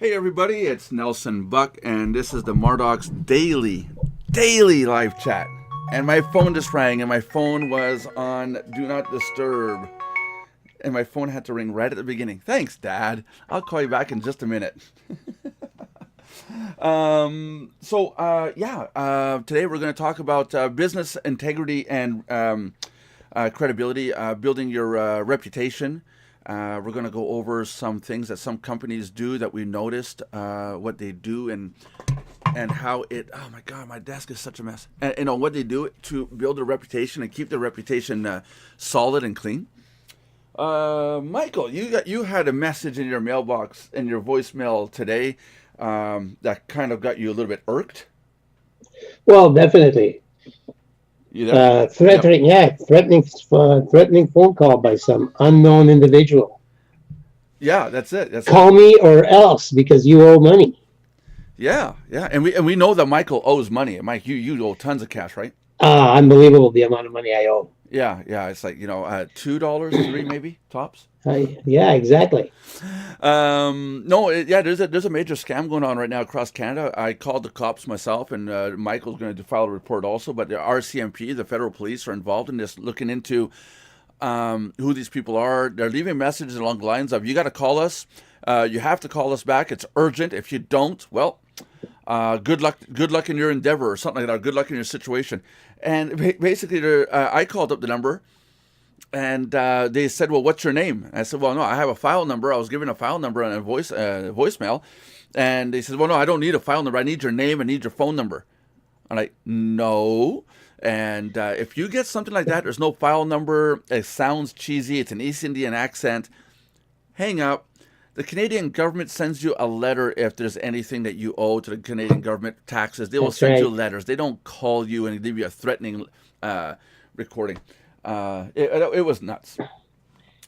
Hey everybody, it's Nelson Buck, and this is the Mardox Daily Live Chat. And my phone just rang, and my phone was on Do Not Disturb. And my phone had to ring right at the beginning. Thanks, Dad. I'll call you back in just a minute. Today we're going to talk about business integrity and credibility, building your reputation. We're going to go over some things that some companies do that we noticed, what they do, and how it. Oh my God, my desk is such a mess. And what they do to build a reputation and keep their reputation solid and clean. Michael, you had a message in your mailbox in your voicemail today that kind of got you a little bit irked. Well, definitely. You there? Yep. Threatening phone call by some unknown individual. Yeah, that's it. That's it. Call me or else because you owe money. Yeah, yeah, and we know that Michael owes money. Mike, you owe tons of cash, right? Unbelievable the amount of money I owe. Yeah, yeah. It's like $2, three maybe tops. Yeah, exactly. No, yeah. There's a major scam going on right now across Canada. I called the cops myself, and Michael's going to file a report also. But the RCMP, the federal police, are involved in this, looking into who these people are. They're leaving messages along the lines of, "You got to call us. You have to call us back. It's urgent. If you don't, well, good luck in your endeavor," or something like that. Or good luck in your situation. And basically, I called up the number. And they said, "Well, what's your name?" And I said, "Well, no, I have a file number. I was given a file number and a voicemail." And they said, "Well, no, I don't need a file number. I need your name. I need your phone number." I'm like, "No." And if you get something like that, there's no file number. It sounds cheesy. It's an East Indian accent. Hang up. The Canadian government sends you a letter if there's anything that you owe to the Canadian government, taxes. They will That's send you right. letters. They don't call you and leave you a threatening recording. It was nuts.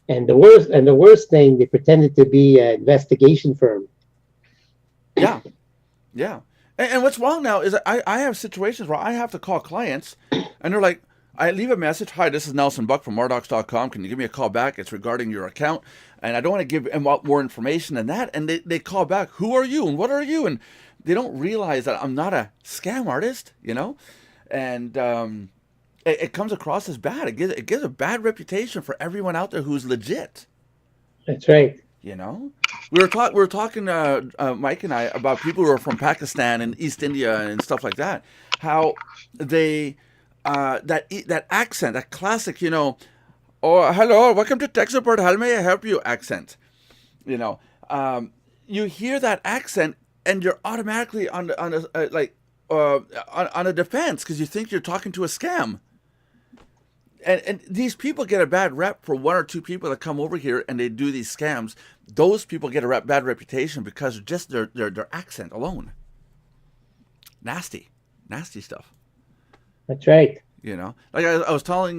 And the worst thing, they pretended to be an investigation firm. Yeah, yeah. And what's wrong now is that I have situations where I have to call clients, and they're like, I leave a message. "Hi, this is Nelson Buck from Mardox.com. Can you give me a call back? It's regarding your account." And I don't want to give them more information than that. And they call back, "Who are you? And what are you?" And they don't realize that I'm not a scam artist. And it comes across as bad. It gives a bad reputation for everyone out there who's legit. That's right. You know, we were talking, Mike and I, about people who are from Pakistan and East India and stuff like that. How they that accent, that classic, "Oh, hello, welcome to tech support. How may I help you?" accent. You know, you hear that accent and you're automatically on a defense because you think you're talking to a scam. And these people get a bad rep for one or two people that come over here and they do these scams. Those people get a bad reputation because of just their accent alone. Nasty, nasty stuff. That's right. Like I was telling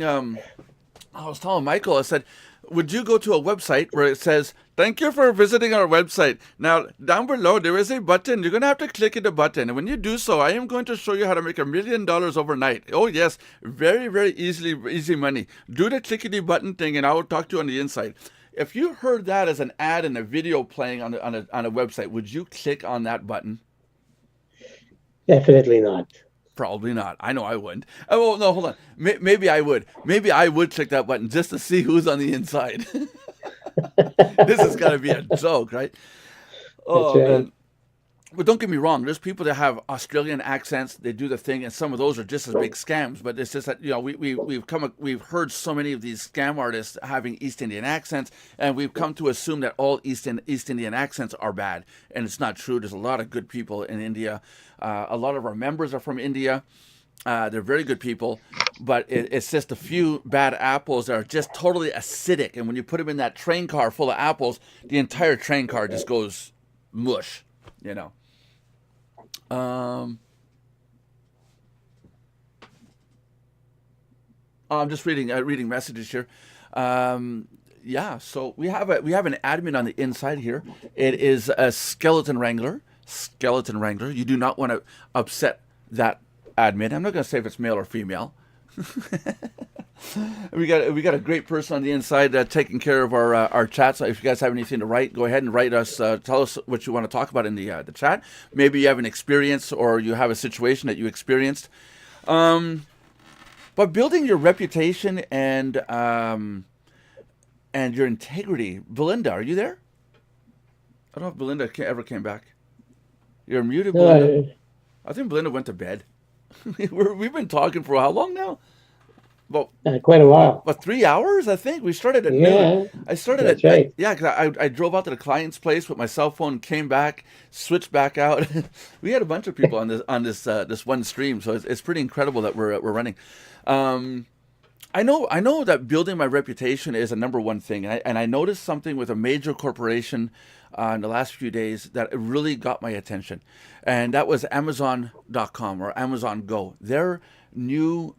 Michael. I said, "Would you go to a website where it says, 'Thank you for visiting our website. Now, down below, there is a button. You're going to have to click the button. And when you do so, I am going to show you how to make $1 million overnight.' Oh, yes. Very, very easy money. Do the clickety button thing, and I will talk to you on the inside." If you heard that as an ad and a video playing on a website, would you click on that button? Definitely not. Probably not. I know I wouldn't. Oh, well, no, hold on. Maybe I would. Maybe I would click that button just to see who's on the inside. This has got to be a joke, right? That's Oh right. man. But don't get me wrong. There's people that have Australian accents. They do the thing, and some of those are just as big scams. But it's just that we've heard so many of these scam artists having East Indian accents, and we've come to assume that all East Indian accents are bad, and it's not true. There's a lot of good people in India. A lot of our members are from India. They're very good people, but it's just a few bad apples that are just totally acidic. And when you put them in that train car full of apples, the entire train car just goes mush. You know. Um, I'm just reading messages here. Yeah, so we have an admin on the inside here. It is a skeleton wrangler. Skeleton wrangler. You do not want to upset that admin. I'm not going to say if it's male or female. We got a great person on the inside taking care of our chat. So if you guys have anything to write, go ahead and write us. Tell us what you want to talk about in the chat. Maybe you have an experience or you have a situation that you experienced. But building your reputation and your integrity. Belinda, are you there? I don't know if Belinda ever came back. You're muted, Belinda. I think Belinda went to bed. We've been talking for how long now? Well, quite a while. About 3 hours, I think. We started at noon. I started that's right. Because I drove out to the client's place with my cell phone, came back, switched back out. We had a bunch of people on this one stream, so it's pretty incredible that we're running. I know that building my reputation is a number one thing, and I noticed something with a major corporation in the last few days that really got my attention, and that was Amazon.com or Amazon Go. Their new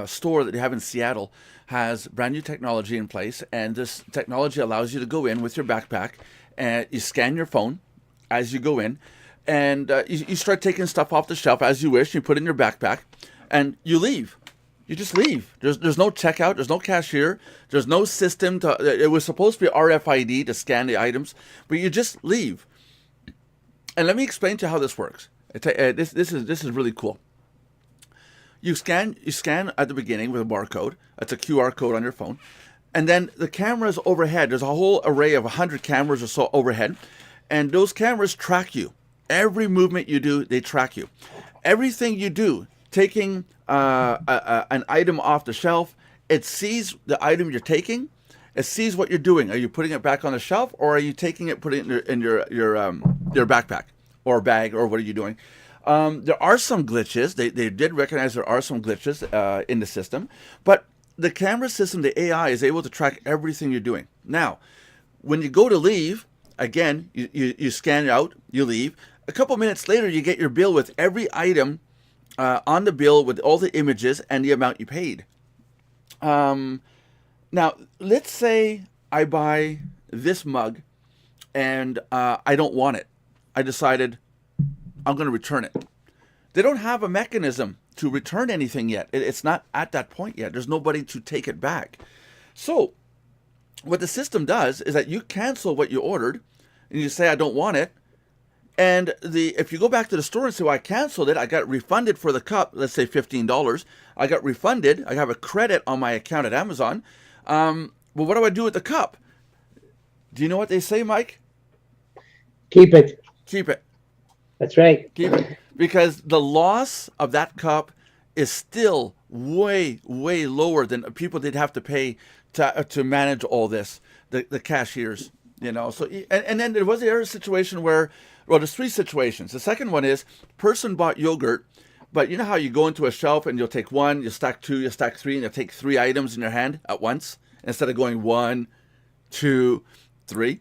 store that they have in Seattle has brand new technology in place, and this technology allows you to go in with your backpack and you scan your phone as you go in, and you start taking stuff off the shelf as you wish. You put it in your backpack and you leave. You just leave. There's no checkout. There's no cashier. There's no system to. It was supposed to be RFID to scan the items, but you just leave. And let me explain to you how this works. This is really cool. You scan at the beginning with a barcode. That's a QR code on your phone. And then the cameras overhead, there's a whole array of 100 cameras or so overhead. And those cameras track you. Every movement you do, they track you. Everything you do, taking an item off the shelf, it sees the item you're taking. It sees what you're doing. Are you putting it back on the shelf, or are you taking it, putting it in your backpack or bag, or what are you doing? There are some glitches. They did recognize there are some glitches in the system, but the camera system, the AI, is able to track everything you're doing. Now, when you go to leave, again, you scan it out, you leave. A couple minutes later, you get your bill with every item on the bill with all the images and the amount you paid. Now, let's say I buy this mug and I don't want it. I decided I'm going to return it. They don't have a mechanism to return anything yet. It's not at that point yet. There's nobody to take it back. So what the system does is that you cancel what you ordered and you say, I don't want it. And if you go back to the store and say, well, I canceled it, I got refunded for the cup, let's say $15. I got refunded. I have a credit on my account at Amazon. Well, what do I do with the cup? Do you know what they say, Mike? Keep it. Keep it. That's right. Keep it. Because the loss of that cup is still way, way lower than people did have to pay to manage all this, the cashiers, you know. So, and then there was the other situation where, well, there's three situations. The second one is person bought yogurt, but you know how you go into a shelf and you'll take one, you stack two, you stack three, and you'll take three items in your hand at once instead of going 1, 2, 3.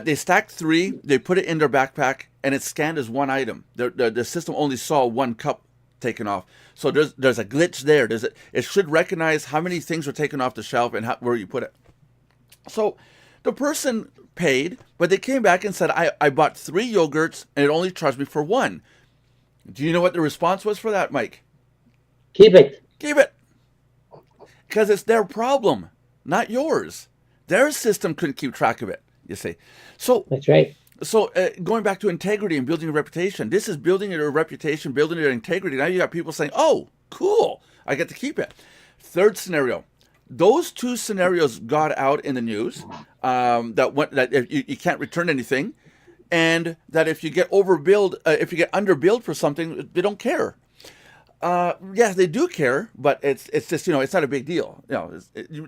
They stacked three, they put it in their backpack, and it's scanned as one item. The system only saw one cup taken off. So there's a glitch there. It should recognize how many things were taken off the shelf and where you put it. So the person paid, but they came back and said, I bought 3 yogurts and it only charged me for 1. Do you know what the response was for that, Mike? Keep it. Keep it. Because it's their problem, not yours. Their system couldn't keep track of it, you see. So that's right. So going back to integrity and building a reputation, this is building your reputation, building your integrity. Now you got people saying, oh, cool, I get to keep it. Third scenario. Those two scenarios got out in the news that if you can't return anything, and that if you get overbilled, if you get underbilled for something, they don't care. Yeah, they do care, but it's just, you know, it's not a big deal. You know,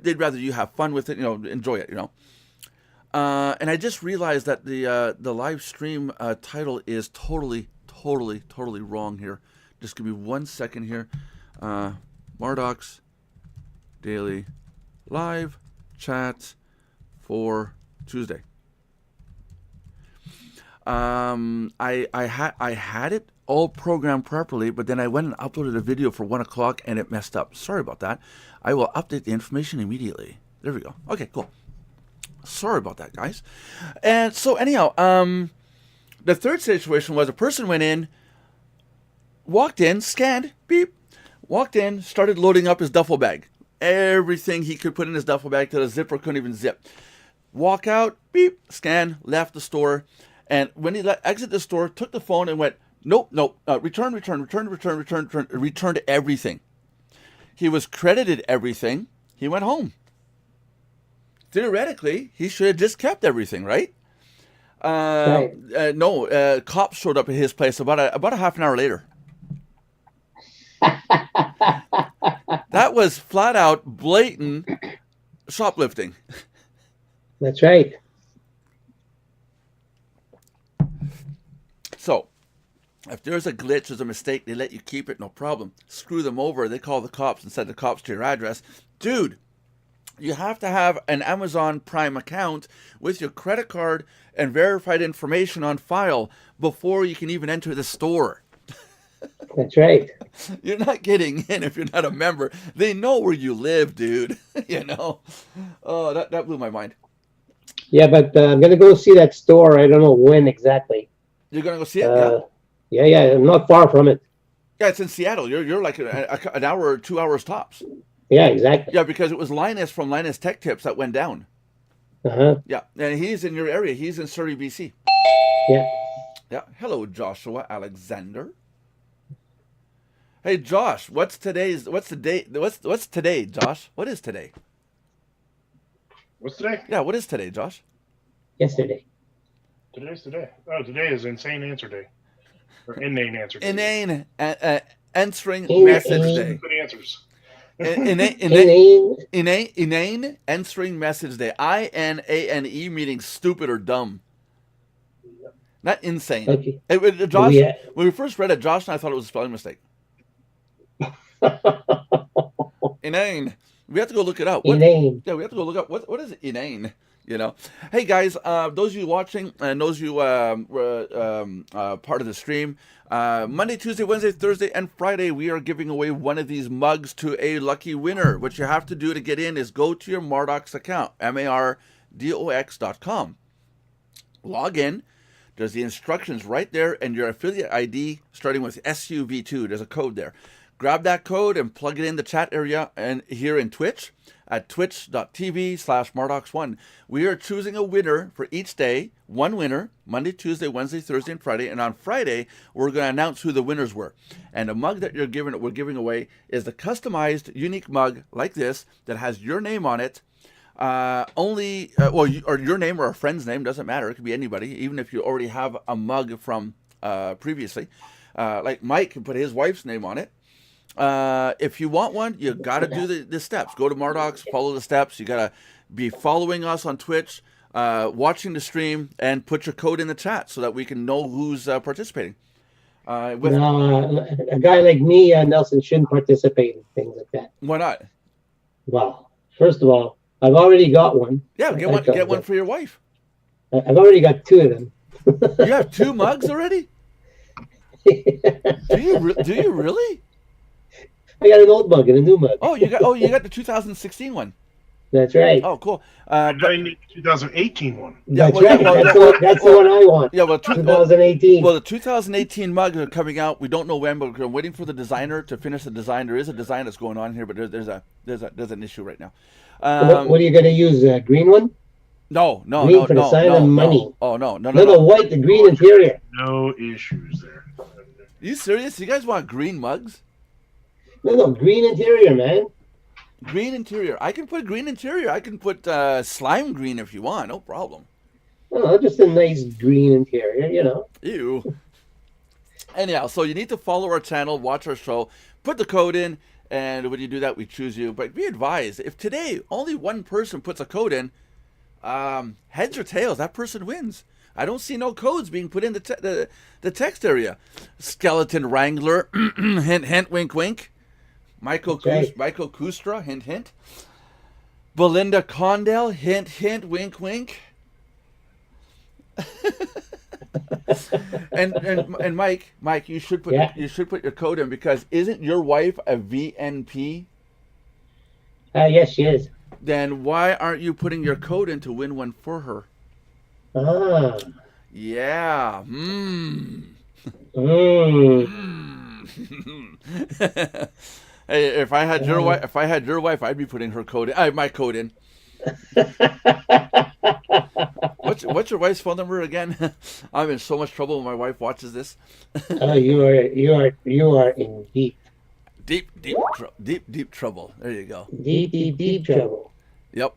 they'd rather you have fun with it, you know, enjoy it, you know. And I just realized that the live stream title is totally wrong here. Just give me 1 second here. Mardox Daily Live Chat for Tuesday. I had it all programmed properly, but then I went and uploaded a video for 1 o'clock and it messed up. Sorry about that. I will update the information immediately. There we go. Okay, cool. Sorry about that, guys. And so anyhow, the third situation was a person went in, walked in, scanned, beep, Walked in, started loading up his duffel bag. Everything he could put in his duffel bag till the zipper couldn't even zip. Walk out, beep, scan, left the store. And when he exit the store, took the phone and went, nope, return everything. He was credited everything. He went home. Theoretically, he should have just kept everything, right? Right. No, cops showed up at his place about a half an hour later. That was flat out blatant shoplifting. That's right. So, if there's a glitch, there's a mistake, they let you keep it, no problem. Screw them over, they call the cops and send the cops to your address. Dude, you have to have an Amazon Prime account with your credit card and verified information on file before you can even enter the store. That's right. You're not getting in if you're not a member. They know where you live, dude. You know? Oh, that blew my mind. Yeah, but I'm going to go see that store. I don't know when exactly. You're going to go see it? Yeah. I'm not far from it. Yeah, it's in Seattle. You're like an hour or 2 hours tops. Yeah, exactly. Yeah, because it was Linus from Linus Tech Tips that went down. Yeah, and he's in your area. He's in Surrey, BC. Yeah. Hello, Joshua Alexander. Hey, Josh, what's today, Josh? What is today? What's today? Yeah, what is today, Josh? Yesterday. Today's today. Oh, today is Insane Answer Day. Or Inane Answer Day. Inane Answering Message Day. Good answers. Inane Answering Message Day. INANE meaning stupid or dumb. Not insane. Okay. Josh, when we first read it, Josh and I thought it was a spelling mistake. Inane. We have to go look it up. Inane. Yeah, we have to go look up what is inane. You know. Hey guys, those of you watching and those of you part of the stream, Monday, Tuesday, Wednesday, Thursday, and Friday, we are giving away one of these mugs to a lucky winner. What you have to do to get in is go to your Mardox account, mardox.com. Log in. There's the instructions right there, and your affiliate ID starting with SUV2. There's a code there. Grab that code and plug it in the chat area and here in Twitch at twitch.tv/Mardox1. We are choosing a winner for each day, one winner, Monday, Tuesday, Wednesday, Thursday, and Friday. And on Friday, we're going to announce who the winners were. And the mug that we're giving away is the customized, unique mug like this that has your name on it. Or your name or a friend's name, doesn't matter. It could be anybody, even if you already have a mug from previously. Like Mike can put his wife's name on it. If you want one, you got to do the steps. Go to Mardox, follow the steps. You got to be following us on Twitch, watching the stream, and put your code in the chat so that we can know who's participating. A guy like me, Nelson, shouldn't participate in things like that. Why not? Well, first of all, I've already got one. Yeah, get one for your wife. I've already got two of them. You have two mugs already? Do you really? I got an old mug and a new mug. Oh, you got the 2016 one. That's right. Oh, cool. I need the 2018 one. That's right. That's the one I want. Yeah, well, 2018. Well, the 2018 mugs are coming out. We don't know when, but we're waiting for the designer to finish the design. There is a design that's going on here, but there's an issue right now. What are you going to use? A green one? No. Green for the sign of money. Oh, no. The white, the green interior. No issues there. Are you serious? You guys want green mugs? No, green interior, man. Green interior. I can put green interior. I can put slime green if you want. No problem. Oh, just a nice green interior, you know. Ew. Anyhow, so you need to follow our channel, watch our show, put the code in, and when you do that, we choose you. But be advised, if today only one person puts a code in, heads or tails, that person wins. I don't see no codes being put in the text area. Skeleton Wrangler, hint, hint, wink, wink. Michael Kustra, hint, hint. Belinda Condell, hint, hint, wink, wink. and Mike, you should put your code in, because isn't your wife a VNP? Yes, she is. Then why aren't you putting your code in to win one for her? Ah. Yeah. Hey, if I had your wife, I'd be putting her code in. My code in. What's your wife's phone number again? I'm in so much trouble when my wife watches this. Oh, you are in Deep trouble. There you go. deep trouble. Yep.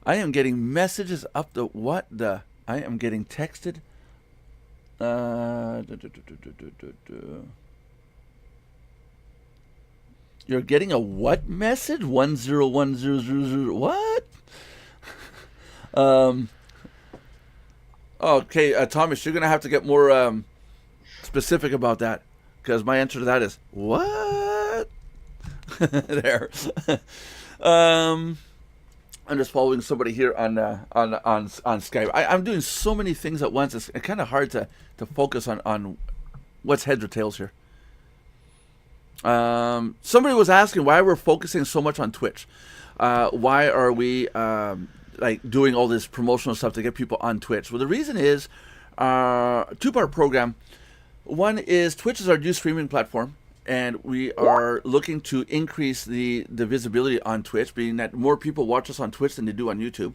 I am getting messages up the what the. I am getting texted. You're getting a what message? 101000. What? Okay, Thomas, you're gonna have to get more specific about that, because my answer to that is what? There. I'm just following somebody here on Skype. I'm doing so many things at once. It's kind of hard to focus on what's heads or tails here. Somebody was asking why we're focusing so much on Twitch. Why are we like doing all this promotional stuff to get people on Twitch? Well, the reason is two-part program. One is Twitch is our new streaming platform, and we are looking to increase the visibility on Twitch, being that more people watch us on Twitch than they do on YouTube.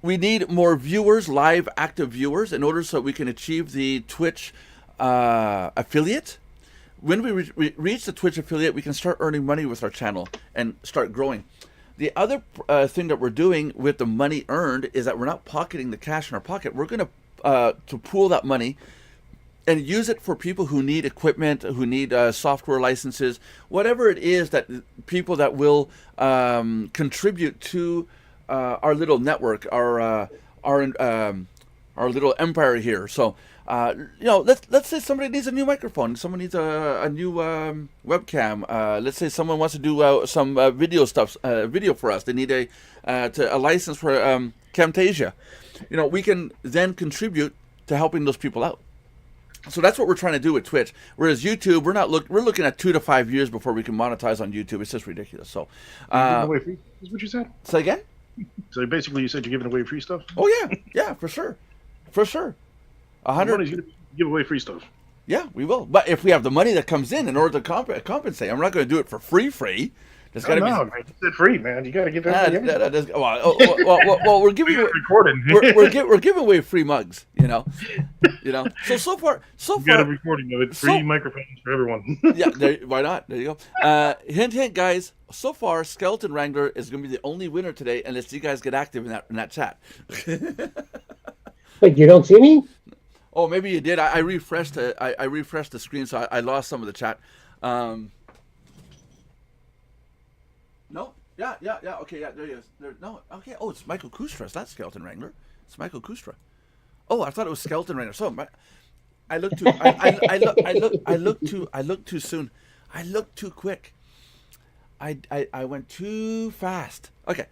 We need more viewers, live active viewers, in order so we can achieve the Twitch affiliate. When we reach the Twitch affiliate, we can start earning money with our channel and start growing. The other thing that we're doing with the money earned is that we're not pocketing the cash in our pocket. We're going to pool that money and use it for people who need equipment, who need software licenses, whatever it is that people that will contribute to our little network, our little empire here. So, let's say somebody needs a new microphone, someone needs a new webcam. Let's say someone wants to do some video for us. They need a license for Camtasia. We can then contribute to helping those people out. So that's what we're trying to do with Twitch. Whereas YouTube, we're looking at 2 to 5 years before we can monetize on YouTube. It's just ridiculous. So, giving away free is what you said. Say again. So basically, you said you're giving away free stuff. Oh yeah, for sure. 100. Give away free stuff. Yeah, we will. But if we have the money that comes in order to compensate, I'm not going to do it for free. There's got to be. Man, you said free, man. You got to give everybody. Well, we're giving away. We're giving away free mugs. So far. You got a recording of it. Free microphones for everyone. Yeah, why not? There you go. Hint, guys. So far, Skeleton Wrangler is going to be the only winner today, unless you guys get active in that chat. Wait, you don't see me? Oh, maybe you did. I refreshed. I refreshed the screen, so I lost some of the chat. No. Yeah. Okay. Yeah. There he is. No. Okay. Oh, it's Michael Kustra. It's not Skeleton Wrangler. It's Michael Kustra. Oh, I thought it was Skeleton Wrangler. So I looked too. I looked too soon. I looked too quick. I went too fast. Okay.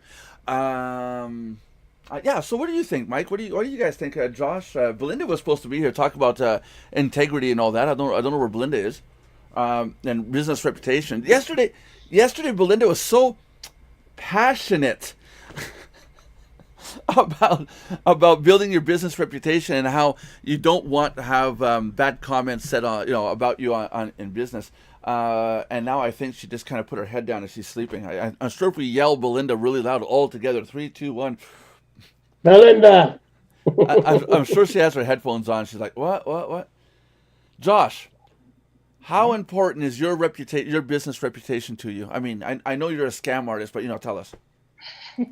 Yeah. So what do you think, Mike? What do you guys think? Josh, Belinda was supposed to be here, talk about integrity and all that. I don't know where Belinda is. And business reputation. Yesterday, Belinda was so passionate about building your business reputation and how you don't want to have bad comments said on about you in business. And now I think she just kind of put her head down and she's sleeping. I'm sure if we yell Belinda really loud all together, 3, 2, 1. Belinda. I'm sure she has her headphones on. She's like, what? Josh, how important is your business reputation to you? I mean, I know you're a scam artist, but tell us. We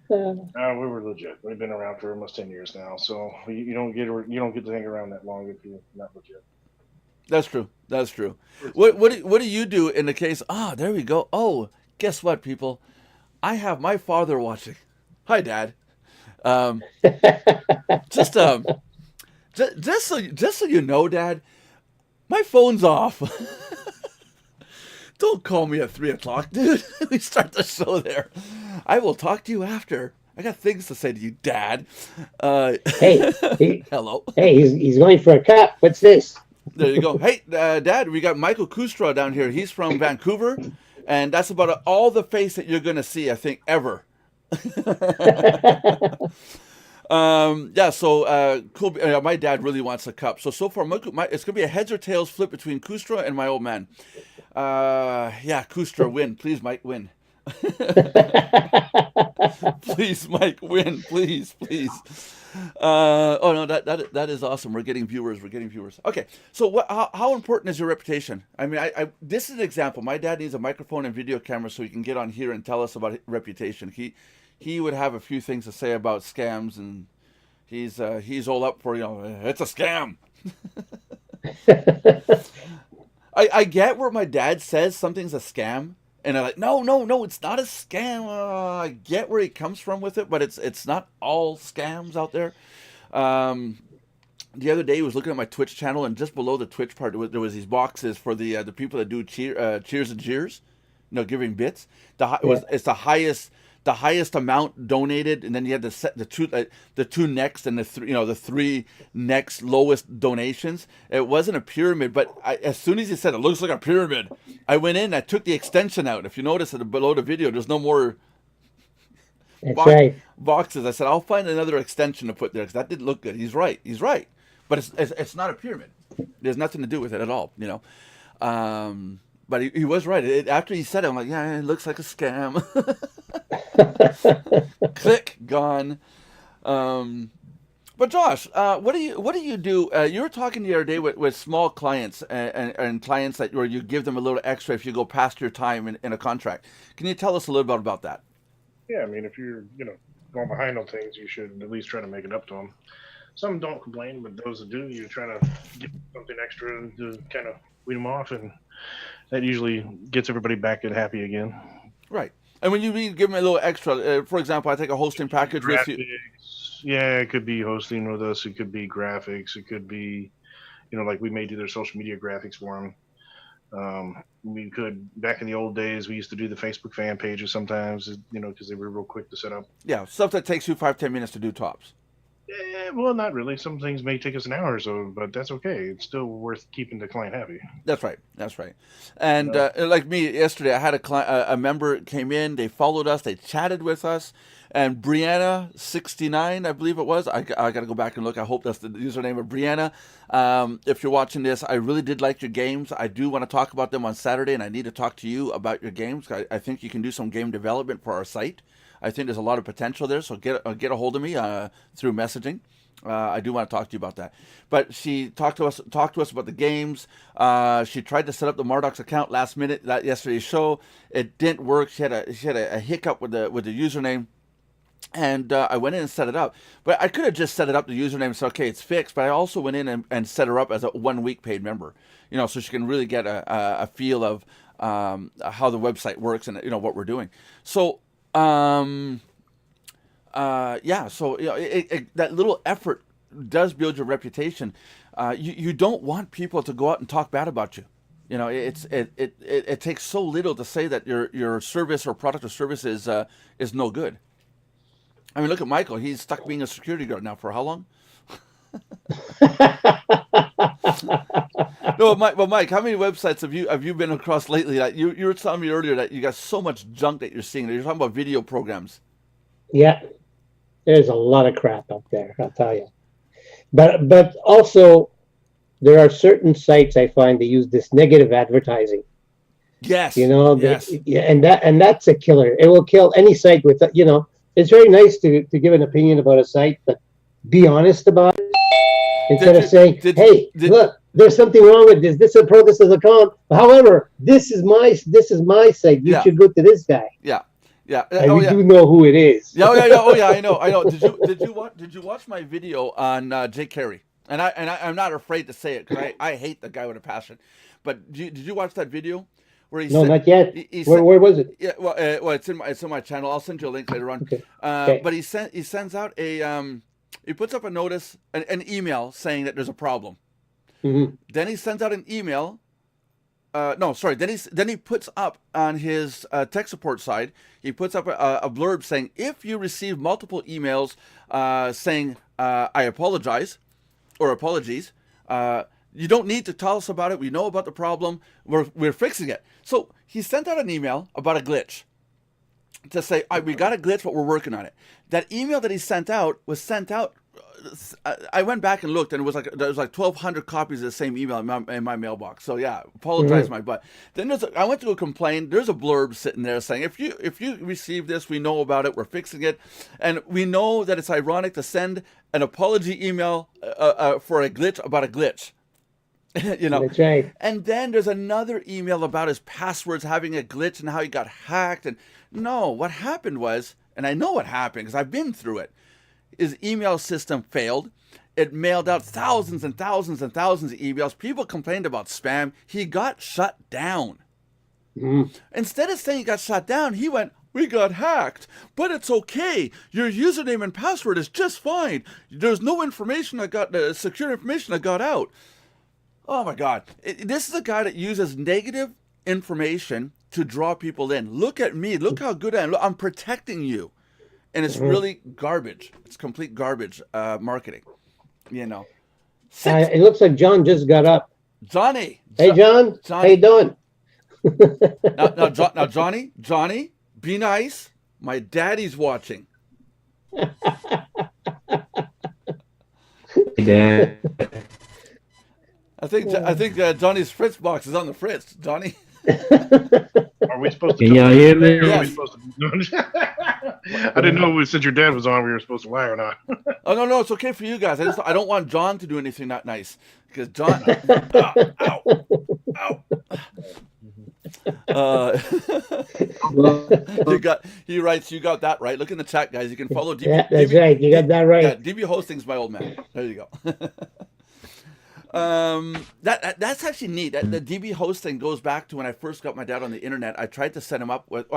were legit. We've been around for almost 10 years now, so you don't get to hang around that long if you're not legit. That's true. What do you do in the case? There we go. Oh, guess what, people? I have my father watching. Hi, Dad. Just so you know, Dad, my phone's off. Don't call me at 3 o'clock, dude. We start the show there. I will talk to you after. I got things to say to you, Dad. Hey. Hello. Hey, he's going for a cup. What's this? There you go. Hey, Dad, we got Michael Kustra down here. He's from Vancouver, and that's about all the face that you're going to see, I think, ever. Yeah, so cool. My dad really wants a cup. So far, it's gonna be a heads or tails flip between Kustra and my old man. Yeah, Kustra, win, please, Mike, win. Please, Mike, win, please, please. Oh no, that is awesome. We're getting viewers. We're getting viewers. Okay, so how important is your reputation? I mean, this is an example. My dad needs a microphone and video camera so he can get on here and tell us about reputation. He would have a few things to say about scams, and he's all up for, it's a scam. I get where my dad says something's a scam, and I'm like, no, it's not a scam. I get where he comes from with it, but it's not all scams out there. The other day, he was looking at my Twitch channel, and just below the Twitch part, there was these boxes for the people that do cheers and jeers, giving bits. It's the highest amount donated, and then you had the two next and the three next lowest donations. It wasn't a pyramid, but as soon as he said it looks like a pyramid, I went in, I took the extension out. If you notice below the video, there's no more boxes. I said I'll find another extension to put there because that didn't look good. He's right, but it's not a pyramid. There's nothing to do with it at all, But he was right. After he said it, I'm like, yeah, it looks like a scam. Click, gone. But Josh, what do you do? You were talking the other day with small clients and clients where you give them a little extra if you go past your time in a contract. Can you tell us a little bit about that? Yeah, I mean, if you're going behind on things, you should at least try to make it up to them. Some don't complain, but those that do, you try to give something extra to kind of weed them off, and that usually gets everybody back and happy again. Right. And when you give them a little extra, for example, I take a hosting package with you. Yeah, it could be hosting with us. It could be graphics. It could be, like we may do their social media graphics for them. We could, back in the old days, we used to do the Facebook fan pages sometimes, because they were real quick to set up. Yeah, stuff that takes you 5-10 minutes to do tops. Yeah, well, not really. Some things may take us an hour or so, but that's okay. It's still worth keeping the client happy. That's right. And like me yesterday, I had a member came in. They followed us. They chatted with us. And Brianna69, I believe it was. I got to go back and look. I hope that's the username of Brianna. If you're watching this, I really did like your games. I do want to talk about them on Saturday, and I need to talk to you about your games. I think you can do some game development for our site. I think there's a lot of potential there, so get a hold of me through messaging. I do want to talk to you about that. But she talked to us about the games. She tried to set up the Mardox account last minute yesterday's show. It didn't work. She had a hiccup with the username. And I went in and set it up. But I could have just set it up, the username, and said, okay, it's fixed. But I also went in and set her up as a 1-week paid member, so she can really get a feel of how the website works and what we're doing. So that little effort does build your reputation. You don't want people to go out and talk bad about you. It takes so little to say that your service or product or service is no good. I mean, look at Michael. He's stuck being a security guard now for how long? No, Mike, how many websites have you been across lately? That you were telling me earlier that you got so much junk that you're seeing. You're talking about video programs. Yeah, there's a lot of crap up there, I'll tell you. But also, there are certain sites I find they use this negative advertising. Yes. Yes. And that's a killer. It will kill any site with It's very nice to give an opinion about a site, but be honest about it instead of saying, look, there's something wrong with this. This is a pro, this is a con. However, this is my site. You should go to this guy. Yeah. And we do know who it is. Yeah. Oh yeah, I know. Did you watch my video on Jake Carey? And I'm not afraid to say it because I hate the guy with a passion. But did you watch that video? Not yet. Where was it? Yeah, well, it's in my channel. I'll send you a link later on. Okay. But he sends out he puts up a notice, an email saying that there's a problem. Mm-hmm. Then he sends out an email. Then he puts up on his tech support side. He puts up a blurb saying, if you receive multiple emails saying I apologize or apologies. You don't need to tell us about it. We know about the problem. We're fixing it. So he sent out an email about a glitch. to say, we got a glitch, but we're working on it. That email that he sent out was sent out. I went back and looked, and it was like there was like 1,200 copies of the same email in my mailbox. So yeah, apologize my butt. Then I went to a complaint. There's a blurb sitting there saying, if you receive this, we know about it. We're fixing it, and we know that it's ironic to send an apology email for a glitch about a glitch. You know, That's right. and then there's another email about his passwords having a glitch and how he got hacked. And no, what happened was, and I know what happened because I've been through it, his email system failed. It mailed out thousands and thousands and thousands of emails. People complained about spam. He got shut down. Instead of saying he got shut down, he went, we got hacked, but it's okay. Your username and password is just fine. There's no information secure information I got out. Oh my God. This is a guy that uses negative information to draw people in. Look at me. Look how good I am. Look, I'm protecting you. And it's really garbage. It's complete garbage marketing. You know. It looks like John just got up. Johnny. Hey, John. How you doing? now, Johnny, be nice. My daddy's watching. Dad. I think Johnny's Fritz box is on the Fritz. Johnny. Are we supposed to? Can y'all hear me? Are we supposed to? I didn't know since your dad was on, we were supposed to lie or not. Oh no, it's okay for you guys. I don't want John to do anything not nice because John. Ow. He writes, you got that right. Look in the chat, guys. You can follow DB. Yeah, that's right. You got that right. Yeah, DB Hosting's my old man. There you go. That's actually neat. The DB hosting goes back to when I first got my dad on the internet. I tried to set him up with,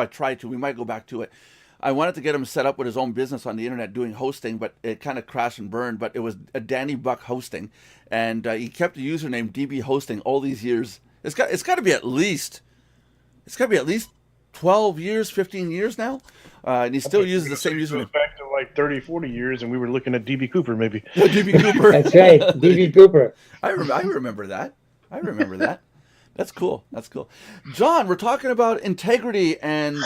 we might go back to it. I wanted to get him set up with his own business on the internet doing hosting, but it kind of crashed and burned. But it was a Danny Buck hosting, and he kept the username DB hosting all these years. It's got to be at least 12 years, 15 years now, and he still uses the same username. Back to like 30, 40 years, and we were looking at DB Cooper, maybe. DB Cooper. That's right, DB Cooper. I remember that. That's cool. John, we're talking about integrity and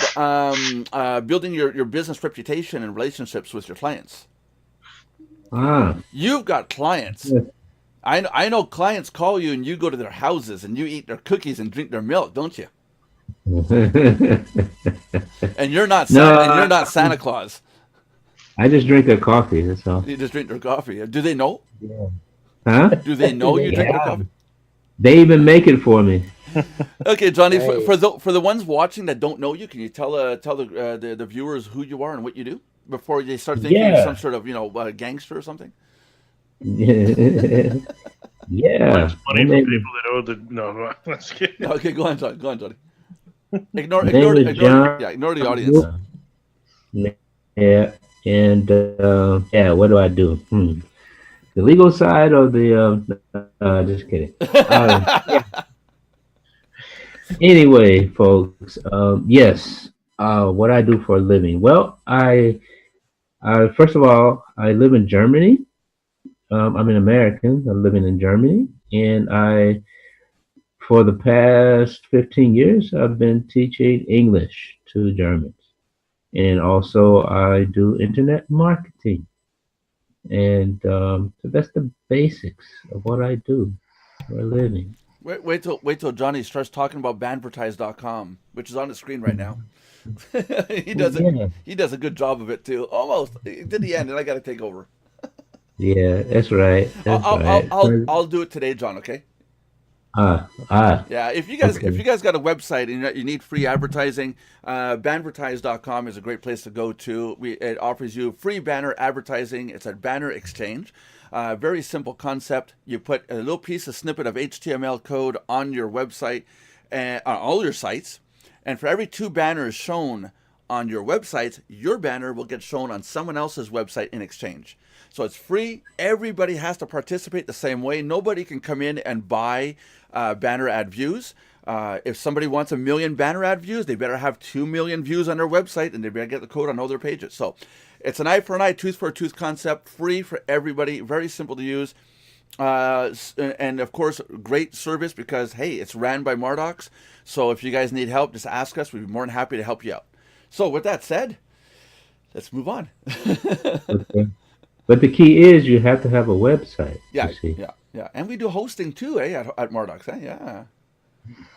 building your business reputation and relationships with your clients. You've got clients. Yeah. I know clients call you and you go to their houses and you eat their cookies and drink their milk, don't you? And you're not Santa Claus. I just drink their coffee. That's all. You just drink their coffee. Do they know? Yeah. Huh? Do they know you drink their coffee? They even make it for me. Okay, Johnny. Nice. For the ones watching that don't know you, can you tell the viewers who you are and what you do before they start thinking you're some sort of gangster or something? Yeah. It's funny for people that owe the no. Let's get. Okay, go on, Johnny. Ignore the audience. Yeah, and what do I do? The legal side or the just kidding. Anyway, folks, yes, what I do for a living. Well, I first of all, I live in Germany. I'm an American. I'm living in Germany, and for the past 15 years, I've been teaching English to Germans. And also I do internet marketing. And so that's the basics of what I do for a living. Wait till Johnny starts talking about banvertise.com, which is on the screen right now. He does a good job of it too. Almost to the end, and I got to take over. Yeah, that's right. I'll do it today, John. Okay. Yeah, if you guys got a website and you need free advertising, banvertise.com is a great place to go to. It offers you free banner advertising. It's a banner exchange. Very simple concept. You put a little piece of snippet of HTML code on your website and on all your sites, and for every 2 banners shown on your website, your banner will get shown on someone else's website in exchange. So it's free. Everybody has to participate the same way. Nobody can come in and buy banner ad views. If somebody wants 1 million banner ad views, they better have 2 million views on their website, and they better get the code on all their pages. So it's an eye for an eye, tooth for a tooth concept, free for everybody, very simple to use. And of course, great service because, hey, it's ran by Mardox. So if you guys need help, just ask us. We'd be more than happy to help you out. So with that said, let's move on. Okay. But the key is you have to have a website. Yeah, You see. yeah. And we do hosting too, at Mardox, eh? Yeah.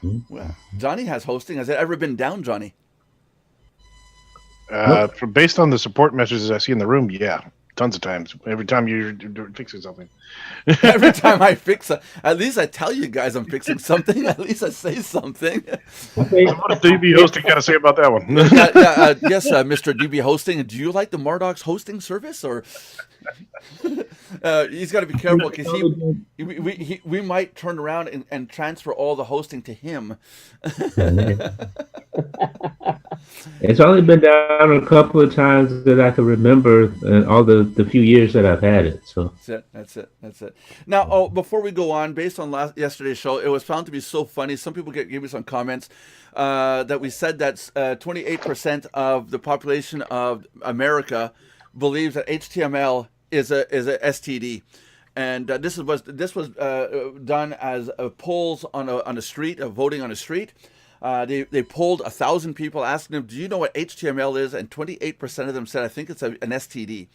Mhm. Well, Johnny has hosting. Has it ever been down, Johnny? Based on the support messages I see in the room, yeah, tons of times. Every time you're fixing something. Every time I fix it, at least I tell you guys I'm fixing something. At least I say something. Okay. What does DB hosting got to say about that one? Yes, Mr. DB Hosting. Do you like the Mardox hosting service, or he's got to be careful because we might turn around and transfer all the hosting to him. It's only been down a couple of times that I can remember in all the few years that I've had it. So That's it. Now, before we go on, based on yesterday's show, it was found to be so funny. Some people gave me some comments that we said that 28% of the population of America believes that HTML is a STD. And this was done as polls on a street, voting on a street. They polled 1,000 people, asking them, "Do you know what HTML is?" And 28% of them said, "I think it's an STD."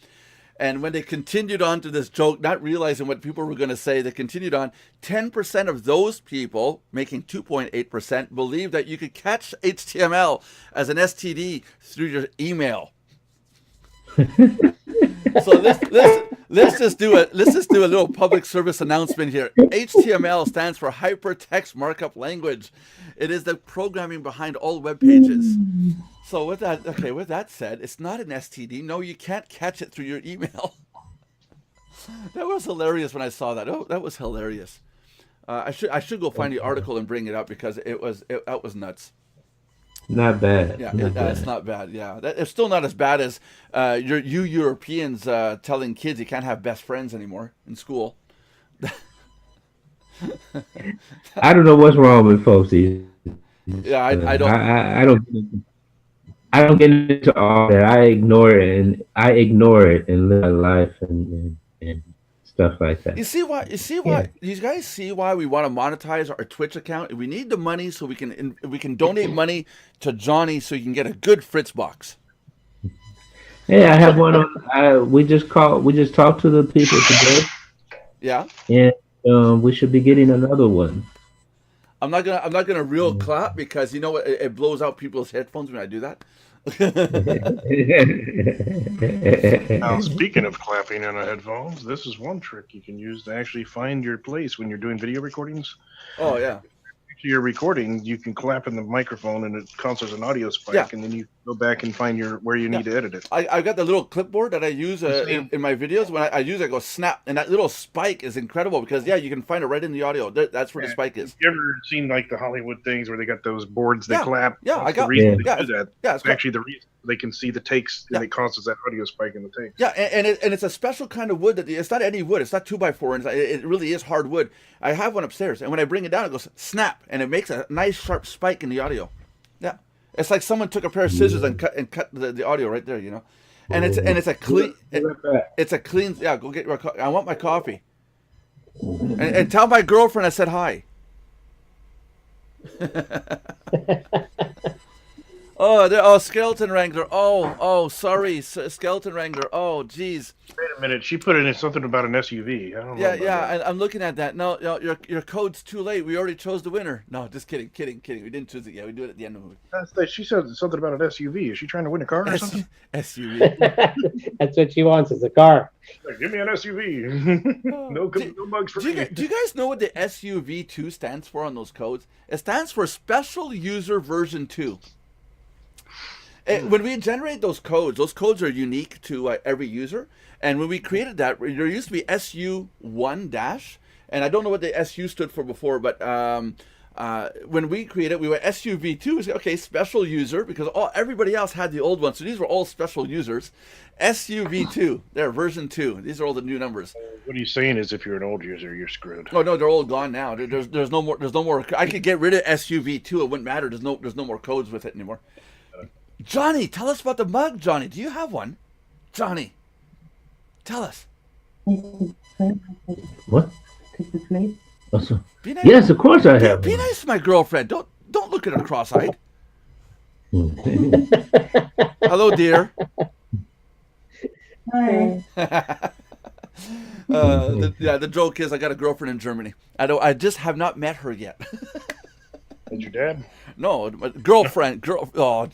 And when they continued on to this joke, not realizing what people were going to say, they continued on. 10% of those people, making 2.8%, believe that you could catch HTML as an STD through your email. So let's just do a little public service announcement here. HTML stands for Hypertext Markup Language. It is the programming behind all web pages. So with that said, it's not an STD. No, you can't catch it through your email. That was hilarious when I saw that. Oh, that was hilarious. I should go find the article and bring it up because that was nuts. not bad. Yeah, Not bad. it's not bad. Yeah, it's still not as bad as you Europeans telling kids you can't have best friends anymore in school. I don't know what's wrong with folks these. Yeah, I don't. I don't. I don't get into all that. I ignore it and live my life and stuff like that. You see why? Yeah. You guys see why we want to monetize our Twitch account? We need the money so we can donate money to Johnny so he can get a good Fritz box. Hey, I have one on. We just talked to the people today, Yeah. and we should be getting another one. I'm not gonna real clap because you know what? It blows out people's headphones when I do that. Now, speaking of clapping on headphones, this is one trick you can use to actually find your place when you're doing video recordings. Oh yeah. You're recording, you can clap in the microphone and it counts as an audio spike, Yeah. and then you go back and find where you need to edit it. I got the little clipboard that I use in my videos. When I use it, I go snap, and that little spike is incredible because you can find it right in the audio. That's where the spike is. You ever seen like the Hollywood things where they got those boards they clap? Yeah, I got. The reason Yeah, they do that. yeah, It's actually the reason they can see the takes and it causes that audio spike in the takes. Yeah, and it's a special kind of wood that it's not any wood. It's not 2x4, and it really is hard wood. I have one upstairs, and when I bring it down, it goes snap, and it makes a nice sharp spike in the audio. Yeah, it's like someone took a pair of scissors and cut the audio right there, you know. And it's a clean. It's a clean. Yeah, go get your. I want my coffee. And tell my girlfriend I said hi. Oh, Skeleton Wrangler. Oh, sorry, Skeleton Wrangler. Oh, geez. Wait a minute, she put in something about an SUV. I don't know. Yeah. I'm looking at that. No, your code's too late. We already chose the winner. No, just kidding. We didn't choose it yet. We do it at the end of the movie. She said something about an SUV. Is she trying to win a car or something? SUV. That's what she wants, is a car. Like, give me an SUV. no bugs for me. Do you guys know what the SUV2 stands for on those codes? It stands for Special User Version 2. When we generate those codes are unique to every user. And when we created that, there used to be SU1-, and I don't know what the SU stood for before, but when we created, we were SUV2. Okay, special user, because everybody else had the old one, so these were all special users. SUV2, they're version 2. These are all the new numbers. What he's saying is, if you're an old user, you're screwed. Oh no, they're all gone now. There's no more. I could get rid of SUV2. It wouldn't matter. There's no more codes with it anymore. Johnny, tell us about the mug. Johnny, do you have one? Johnny, tell us. What? Be nice. Yes, of course I have. Be nice to my girlfriend. Don't look at her cross-eyed. Hello, dear. Hi. The joke is I got a girlfriend in Germany. I just have not met her yet. Is your dad? No, girlfriend. Oh,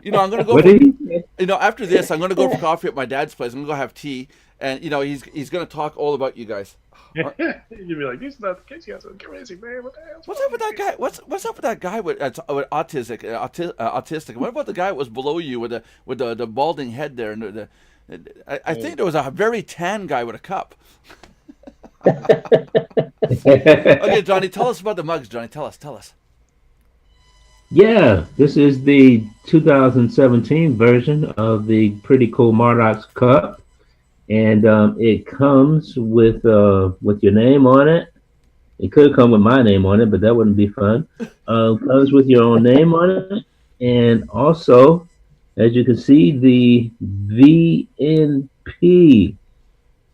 I'm gonna go. What did he say? After this, I'm gonna go for coffee at my dad's place. I'm gonna go have tea, and he's gonna talk all about you guys. You'd be like, "These are not the kids. You guys are crazy, man. What the hell? What's up with that guy? What's up with that guy with autistic? What about the guy that was below you with the balding head there? And I think there was a very tan guy with a cup. Okay, Johnny, tell us about the mugs. Johnny, tell us. Yeah, this is the 2017 version of the pretty cool Mardox cup, and it comes with your name on it. It could come with my name on it, but that wouldn't be fun. Comes with your own name on it, and also, as you can see, the VNP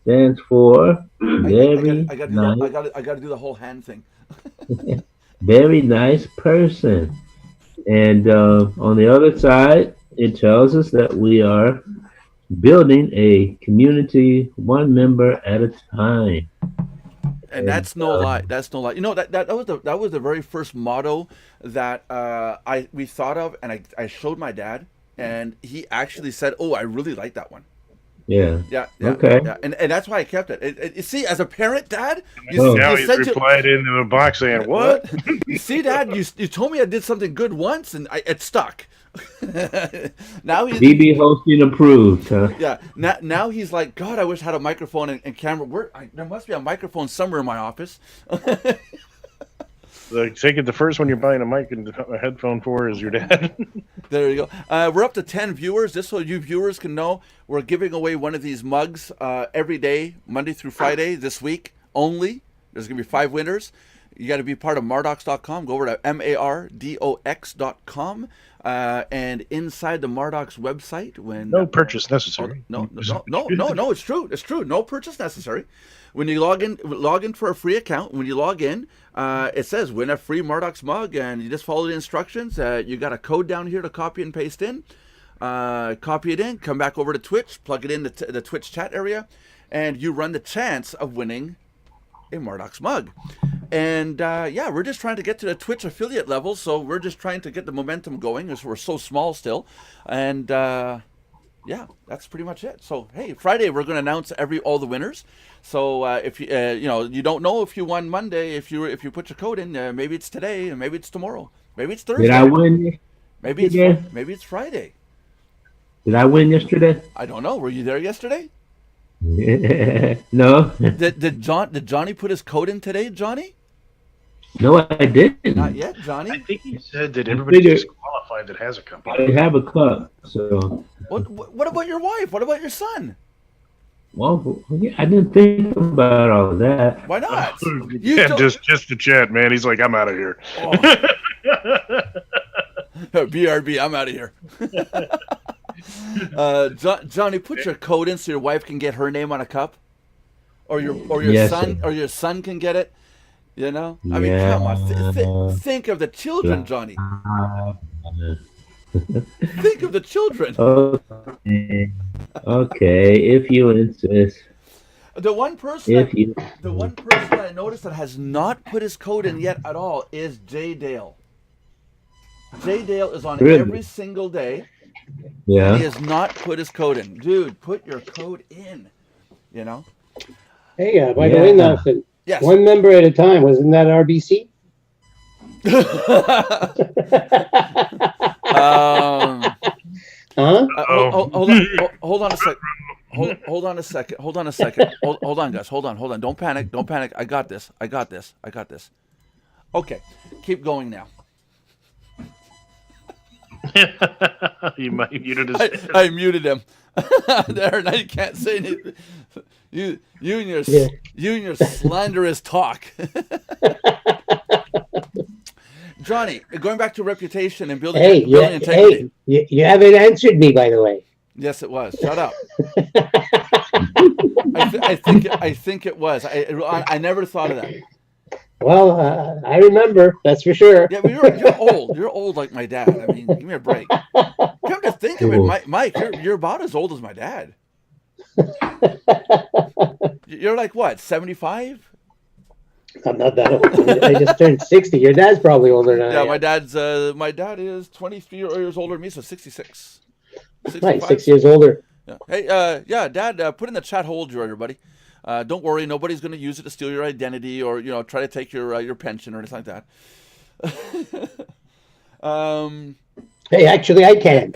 stands for very I nice, gotta do the whole hand thing. very nice person. And on the other side, it tells us that we are building a community one member at a time. And that's no lie. That's no lie. That was the very first motto that we thought of, and I showed my dad, and he actually said, "Oh, I really like that one." Yeah. Okay. Yeah. And that's why I kept it. You see, as a parent, Dad, now he's replied into a box saying, "What?" You see, Dad, you told me I did something good once, and it stuck. Now he's BB hosting approved. Huh? Yeah. Now he's like, God, I wish I had a microphone and camera. There must be a microphone somewhere in my office. Take it. The first one you're buying a mic and a headphone for is your dad. There you go. We're up to 10 viewers. Just so you viewers can know, we're giving away one of these mugs every day, Monday through Friday, this week only. There's going to be 5 winners. You got to be part of Mardox.com. Go over to Mardox.com. And inside the Mardox website, no purchase necessary. No, it's true. It's true. No purchase necessary. When you log in for a free account. When you log in, it says win a free Mardox mug, and you just follow the instructions. You got a code down here to copy and paste in. Copy it in, come back over to Twitch, plug it in the Twitch chat area, and you run the chance of winning a Mardox mug. And we're just trying to get to the Twitch affiliate level, so we're just trying to get the momentum going, as we're so small still. And that's pretty much it. So hey, Friday we're going to announce all the winners. So if you you don't know if you won Monday, if you put your code in, maybe it's today, and maybe it's tomorrow, maybe it's Thursday. Did I win? Maybe it's Friday. Did I win yesterday? I don't know. Were you there yesterday? No. Did Johnny put his code in today, Johnny? No, I didn't. Not yet, Johnny. I think he said that everybody is qualified that has a company. I have a cup, so. What about your wife? What about your son? Well, yeah, I didn't think about all of that. Why not? Just the chat, man. He's like, I'm out of here. Oh. BRB, I'm out of here. Johnny, put your code in so your wife can get her name on a cup, or your son can get it. You know, I mean, come on, think of the children, Johnny. Think of the children. Okay, if you insist. The one person that I noticed that has not put his code in yet at all is Jay Dale. Jay Dale is on every single day. Yeah. And he has not put his code in. Dude, put your code in. You know? Hey, by the way, Nelson. Yes. One member at a time. Wasn't that RBC? Hold on a sec. Hold on a second. Hold on, guys. Hold on. Don't panic. I got this. Okay. Keep going now. You muted his I muted him. There, now you can't say anything. You and your slanderous talk. Johnny, going back to reputation and building integrity. Hey, you haven't answered me, by the way. Yes, it was. Shut up. I think it was. I never thought of that. Well, I remember, that's for sure. Yeah, but you're old. You're old like my dad. I mean, give me a break. Come to think of it, Cool. Mike, you're about as old as my dad. You're like what, 75? I'm not that old. I just turned 60. Your dad's probably older than Yeah, I am. my dad is 23 years older than me, so 66. Right, 65. 6 years older. Yeah. Hey, yeah, Dad, put in the chat, hold you, everybody. Don't worry, nobody's going to use it to steal your identity or try to take your pension or anything like that. Hey, actually, I can.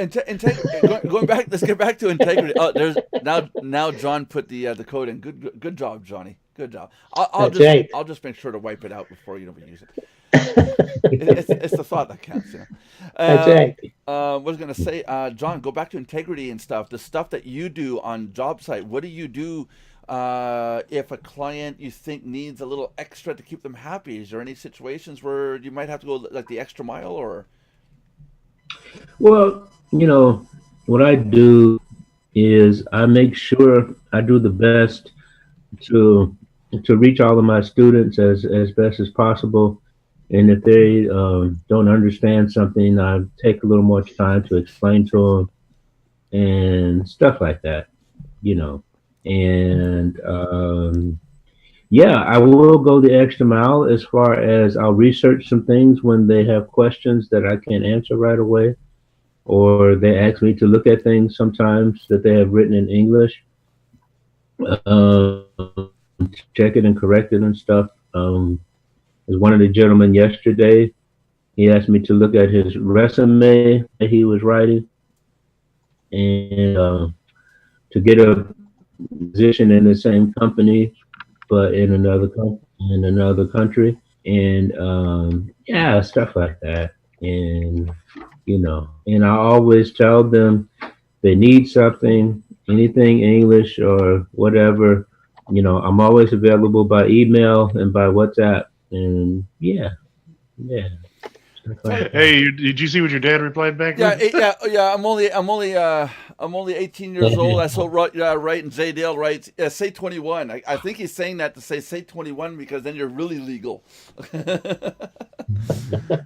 Going back, let's get back to integrity. Oh, there's now John put the code in. Good job, Johnny. Good job. That's right. I'll just make sure to wipe it out before use it. It's the thought that counts, That's right. Was gonna say, John, go back to integrity and stuff. The stuff that you do on job site. What do you do if a client you think needs a little extra to keep them happy? Is there any situations where you might have to go like the extra mile, or? Well, what I do is I make sure I do the best to reach all of my students as best as possible. And if they don't understand something, I take a little more time to explain to them and stuff like that, And yeah, I will go the extra mile as far as I'll research some things when they have questions that I can't answer right away, or they ask me to look at things sometimes that they have written in English, check it and correct it and stuff. As one of the gentlemen yesterday, he asked me to look at his resume that he was writing and to get a position in the same company, but in another country, and yeah, stuff like that. And and I always tell them they need something, anything English or whatever. I'm always available by email and by WhatsApp, and yeah. Hey, did you see what your dad replied back? Yeah, yeah. I'm only 18 years old. That's so right. Yeah, right. And Jay Dale writes, say 21. I think he's saying that to say 21 because then you're really legal,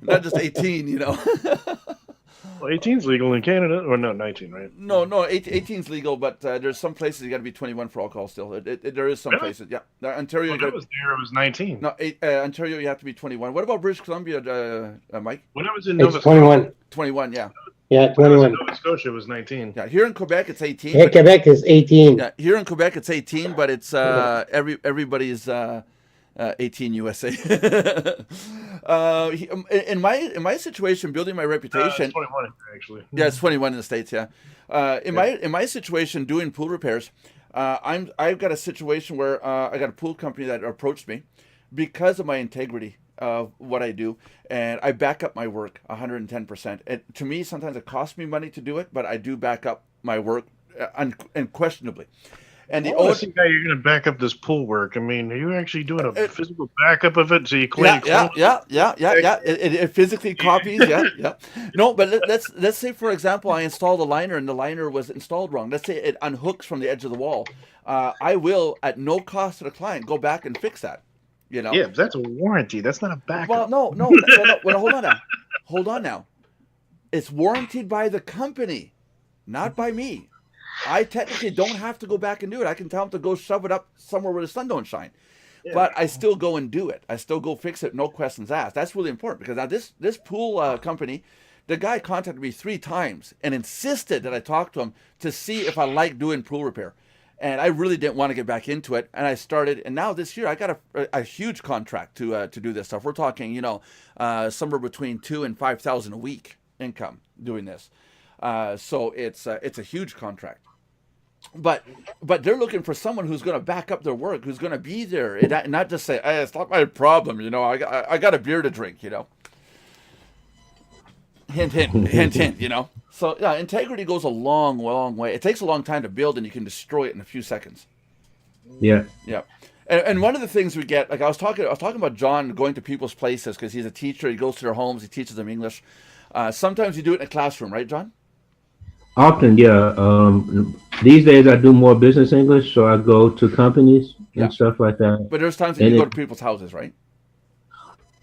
not just 18. Well, 18's legal in Canada, or no, 19, right? No, 18's legal, but there's some places you got to be 21 for alcohol still. There is some places, yeah. Ontario, when I was there, it was 19. No, Ontario, you have to be 21. What about British Columbia, Mike? When I was in Nova Scotia, 21. 21, yeah. Yeah, 21. Nova Scotia, it was 19. Yeah, here in Quebec, it's 18. Yeah, Quebec is 18. Yeah, here in Quebec, it's 18, but it's everybody's 18 USA. In my situation, building my reputation. It's 21 actually. Yeah, it's 21 in the States. Yeah. In my situation, doing pool repairs, I've got a situation where I got a pool company that approached me because of my integrity of what I do, and I back up my work 110%. And to me, sometimes it costs me money to do it, but I do back up my work unquestionably. And the only guy you're going to back up this pool work. I mean, are you actually doing a physical backup of it so you clean? Yeah. It physically copies. Yeah. No, but let's say for example, I installed a liner and the liner was installed wrong. Let's say it unhooks from the edge of the wall. I will, at no cost to the client, go back and fix that. Yeah, but that's a warranty. That's not a backup. Well, no. Well, hold on now. It's warranted by the company, not by me. I technically don't have to go back and do it. I can tell them to go shove it up somewhere where the sun don't shine. Yeah. But I still go and do it. I still go fix it, no questions asked. That's really important because now this pool company, the guy contacted me 3 times and insisted that I talk to him to see if I like doing pool repair. And I really didn't want to get back into it. And I started, and now this year I got a huge contract to do this stuff. We're talking, somewhere between $2,000 and $5,000 a week income doing this. So it's a huge contract. But they're looking for someone who's going to back up their work, who's going to be there, and not just say, "Hey, it's not my problem," I got a beer to drink, Hint, hint, hint, So yeah, integrity goes a long, long way. It takes a long time to build, and you can destroy it in a few seconds. Yeah. And one of the things we get, like I was talking about John going to people's places because he's a teacher. He goes to their homes. He teaches them English. Sometimes you do it in a classroom, right, John? Often, yeah. These days I do more business English, so I go to companies and stuff like that. But there's times that you go to people's houses, right?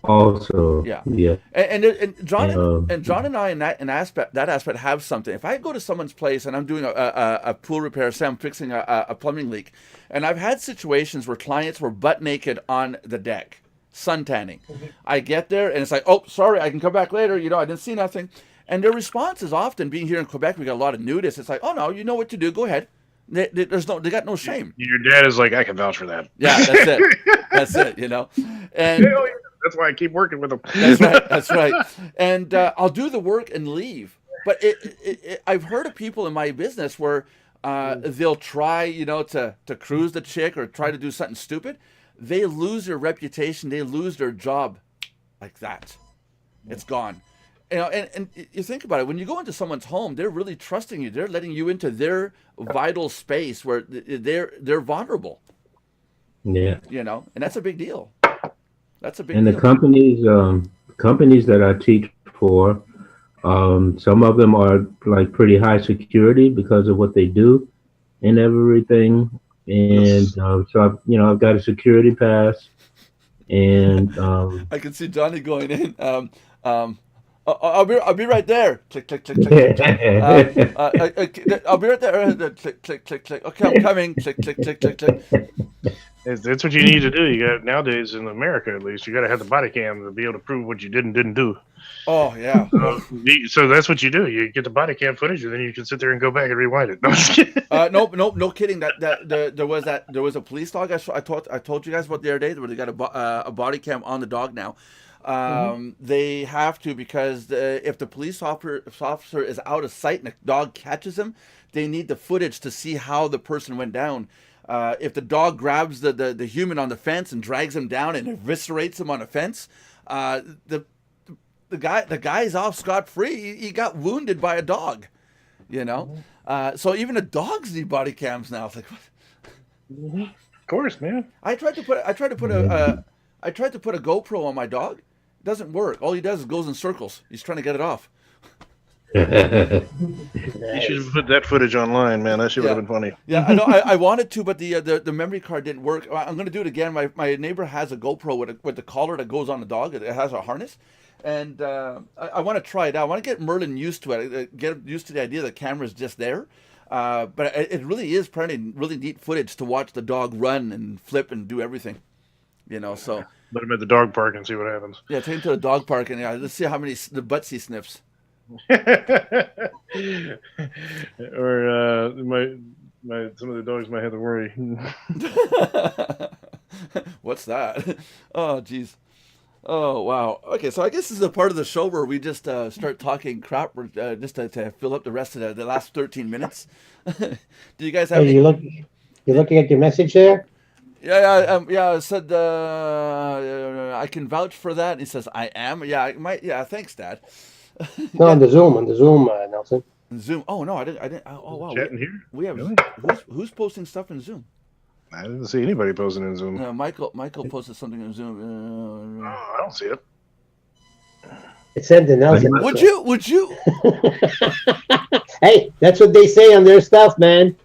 Also, Yeah. yeah. And John Um, and John and I in that aspect have something. If I go to someone's place and I'm doing a pool repair, say I'm fixing a plumbing leak, and I've had situations where clients were butt naked on the deck, sun tanning. I get there and it's like, oh, sorry, I can come back later. I didn't see nothing. And their response is often, being here in Quebec, we got a lot of nudists. It's like, oh no, you know what to do. Go ahead. They got no shame. Your dad is like, I can vouch for that. Yeah, that's it. That's it. And Hell yeah. That's why I keep working with them. that's right. That's right. And I'll do the work and leave. But I've heard of people in my business where they'll try, to cruise the chick or try to do something stupid. They lose their reputation. They lose their job like that. It's gone. And you think about it. When you go into someone's home, they're really trusting you. They're letting you into their vital space where they're vulnerable. yeah. And that's a big deal. That's a big And deal. the companies that I teach for, some of them are like pretty high security because of what they do and everything. And so I've got a security pass, and I can see Johnny going in. I'll be right there. Click, click, click, click, click, click. I'll be right there. Click, click, click, click. Okay, I'm coming. Click, click, click, click, click. That's what you need to do. You got nowadays in America, at least, you got to have the body cam to be able to prove what you didn't do. Oh yeah. So that's what you do. You get the body cam footage, and then you can sit there and go back and rewind it. No, I'm just kidding. No kidding. There was a police dog. I told you guys about the other day where they got a body cam on the dog now. They have to, because if the police officer is out of sight and the dog catches him, they need the footage to see how the person went down. If the dog grabs the human on the fence and drags him down and eviscerates him on a fence, the guy's off scot-free. He got wounded by a dog, So even the dogs need body cams now. It's like, what? Of course, man. I tried to put a GoPro on my dog. It doesn't work. All he does is goes in circles. He's trying to get it off. You should have put that footage online, man. That shit would have been funny. Yeah, I know. I wanted to, but the memory card didn't work. I'm going to do it again. My neighbor has a GoPro with the collar that goes on the dog. It has a harness, and I want to try it out. I want to get Merlin used to it. Get used to the idea that the camera's just there. But it really is pretty really neat footage to watch the dog run and flip and do everything. So Let him at the dog park and see what happens. yeah, take him to the dog park and let's see how many the butts he sniffs. Or some of the dogs might have to worry. What's that? Oh, geez. Oh, wow. Okay, so I guess this is a part of the show where we just start talking crap, just to fill up the rest of the last 13 minutes. Do you guys have? You're looking at your message there. Yeah. I said I can vouch for that. And he says I am. Yeah, I might. Yeah, thanks, Dad. No, on the Zoom, Nelson. Zoom. Oh no, I didn't. Oh wow. Chatting here? We have Really? who's posting stuff in Zoom? I didn't see anybody posting in Zoom. Michael posted something in Zoom. I don't see it. It said to Nelson. Would you? Hey, that's what they say on their stuff, man.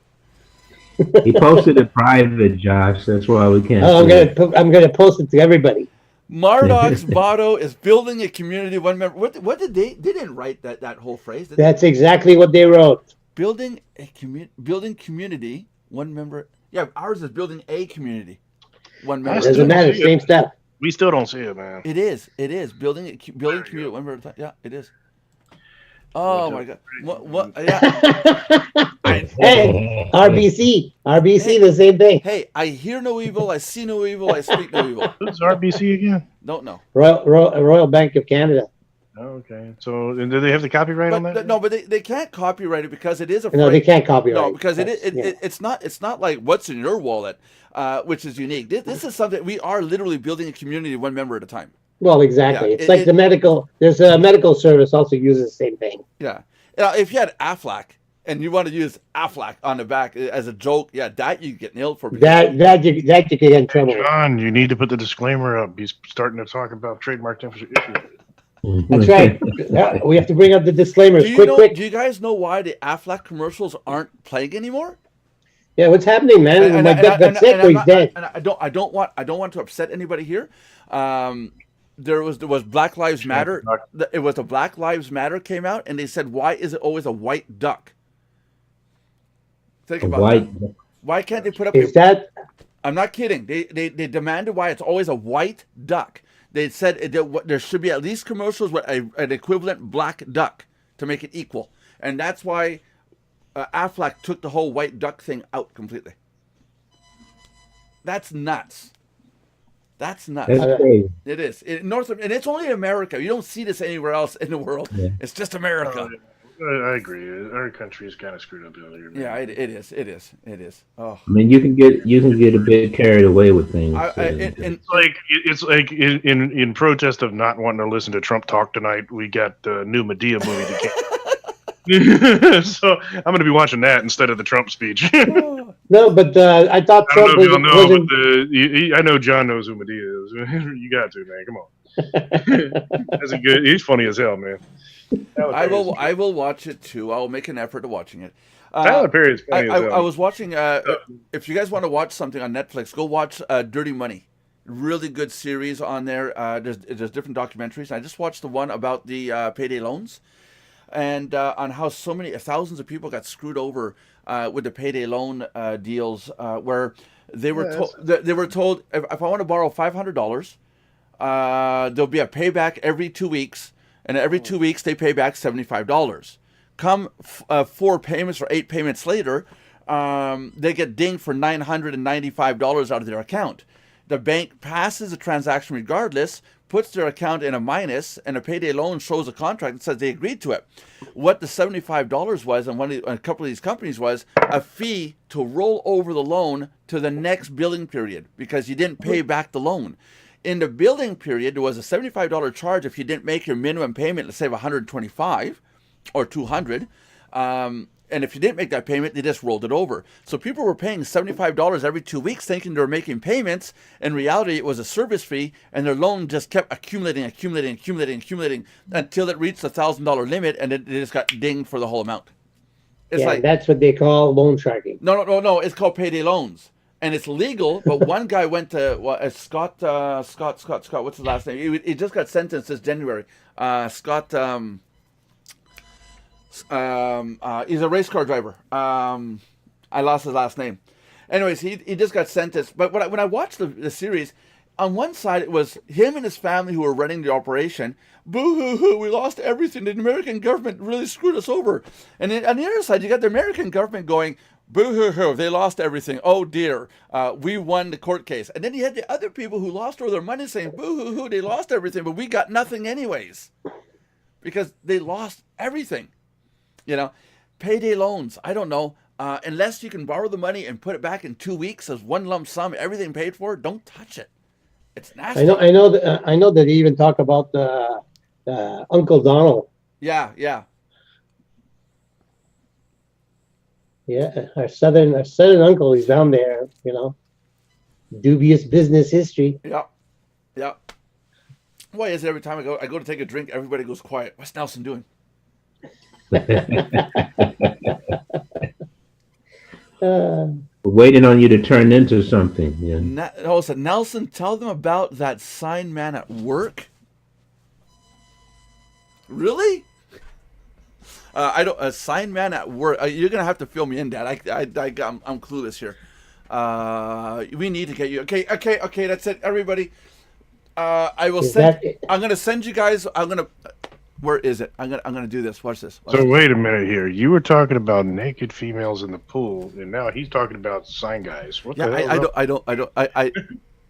He posted it private, Josh. That's why we can't. Oh, see it. I'm gonna post it to everybody. Mardox motto is building a community one member. What did they didn't write that whole phrase? That's exactly what they wrote. Building community one member. Yeah, ours is building a community one member. Doesn't matter. Same stuff. We still don't see it, man. It is building community one member at a time. Yeah, it is. Oh my God! What? Yeah. Hey, RBC, the same thing. Hey, I hear no evil, I see no evil, I speak no evil. Who's RBC again? Don't know. Royal Bank of Canada. Okay. So, and do they have the copyright on that? No, but they can't copyright it because it is a. No, they can't copyright. No, because it's not like what's in your wallet, which is unique. This is something we are literally building a community one member at a time. Well, exactly. Yeah, it's like the medical. There's a medical service also uses the same thing. Yeah. If you had Aflac and you want to use Aflac on the back as a joke, yeah, that you get nailed for. That you could get in trouble. John, you need to put the disclaimer up. He's starting to talk about trademark issues. That's right. Yeah, we have to bring up the disclaimers. Quick. Do you guys know why the Aflac commercials aren't playing anymore? Yeah, what's happening, man? My sick, he's dead. And I don't want to upset anybody here. there was Black Lives Matter. It was the Black Lives Matter came out, and they said, why is it always a white duck? Think about that. Why can't they put up? I'm not kidding. They demanded why it's always a white duck. They said there should be at least commercials with an equivalent black duck to make it equal, and that's why Aflac took the whole white duck thing out completely. That's nuts. That's nuts. That's crazy. It is. And it's only in America. You don't see this anywhere else in the world. Yeah. It's just America. I agree. Our country is kind of screwed up earlier. Yeah, it is. Oh. I mean, you can get a bit carried away with things. It's like in protest of not wanting to listen to Trump talk tonight, we got the new Medea movie to get. So I'm going to be watching that instead of the Trump speech. No, but I thought Trump wasn't. I know John knows who Medea is. You got to, man. Come on. That's a good. He's funny as hell, man. I will watch it too. I'll make an effort to watching it. Tyler Perry is funny as hell. I was watching. If you guys want to watch something on Netflix, go watch Dirty Money. Really good series on there. There's different documentaries. I just watched the one about the payday loans, and on how so many thousands of people got screwed over with the payday loan deals, where they were told if I want to borrow $500, there'll be a payback every 2 weeks. And every 2 weeks, they pay back $75. Come 4 payments or 8 payments later, they get dinged for $995 out of their account. The bank passes the transaction regardless, puts their account in a minus, and a payday loan shows a contract that says they agreed to it. What the $75 was, and a couple of these companies was, a fee to roll over the loan to the next billing period because you didn't pay back the loan. In the billing period, there was a $75 charge if you didn't make your minimum payment, let's say of $125 or $200. And if you didn't make that payment, they just rolled it over. So people were paying $75 every 2 weeks thinking they were making payments. In reality, it was a service fee, and their loan just kept accumulating until it reached the $1,000 limit, and it just got dinged for the whole amount. That's what they call loan sharking. No. It's called payday loans. And it's legal, but one guy went to Scott. What's his last name? He just got sentenced this January. Scott. He's a race car driver. I lost his last name. Anyways, he just got sentenced. But when I watched the series, on one side it was him and his family who were running the operation. Boo hoo hoo! We lost everything. The American government really screwed us over. And then on the other side, you got the American government going, boo hoo hoo, they lost everything. Oh dear, we won the court case. And then you had the other people who lost all their money saying, boo hoo hoo, they lost everything, but we got nothing anyways. Because they lost everything. Payday loans, I don't know. Unless you can borrow the money and put it back in 2 weeks as one lump sum, everything paid for, don't touch it. It's nasty. I know that they even talk about the Uncle Donald. Yeah. Yeah, our southern uncle is down there, dubious business history. Yeah. Why is it every time I go to take a drink, everybody goes quiet? What's Nelson doing? Waiting on you to turn into something. Yeah. So Nelson, tell them about that sign man at work. Really? I don't. A sign man at work. You're gonna have to fill me in, Dad. I'm clueless here. We need to get you. Okay. That's it, everybody. I will send. I'm gonna send you guys. Where is it? I'm gonna do this. Watch this. So wait a minute here. You were talking about naked females in the pool, and now he's talking about sign guys. What the hell?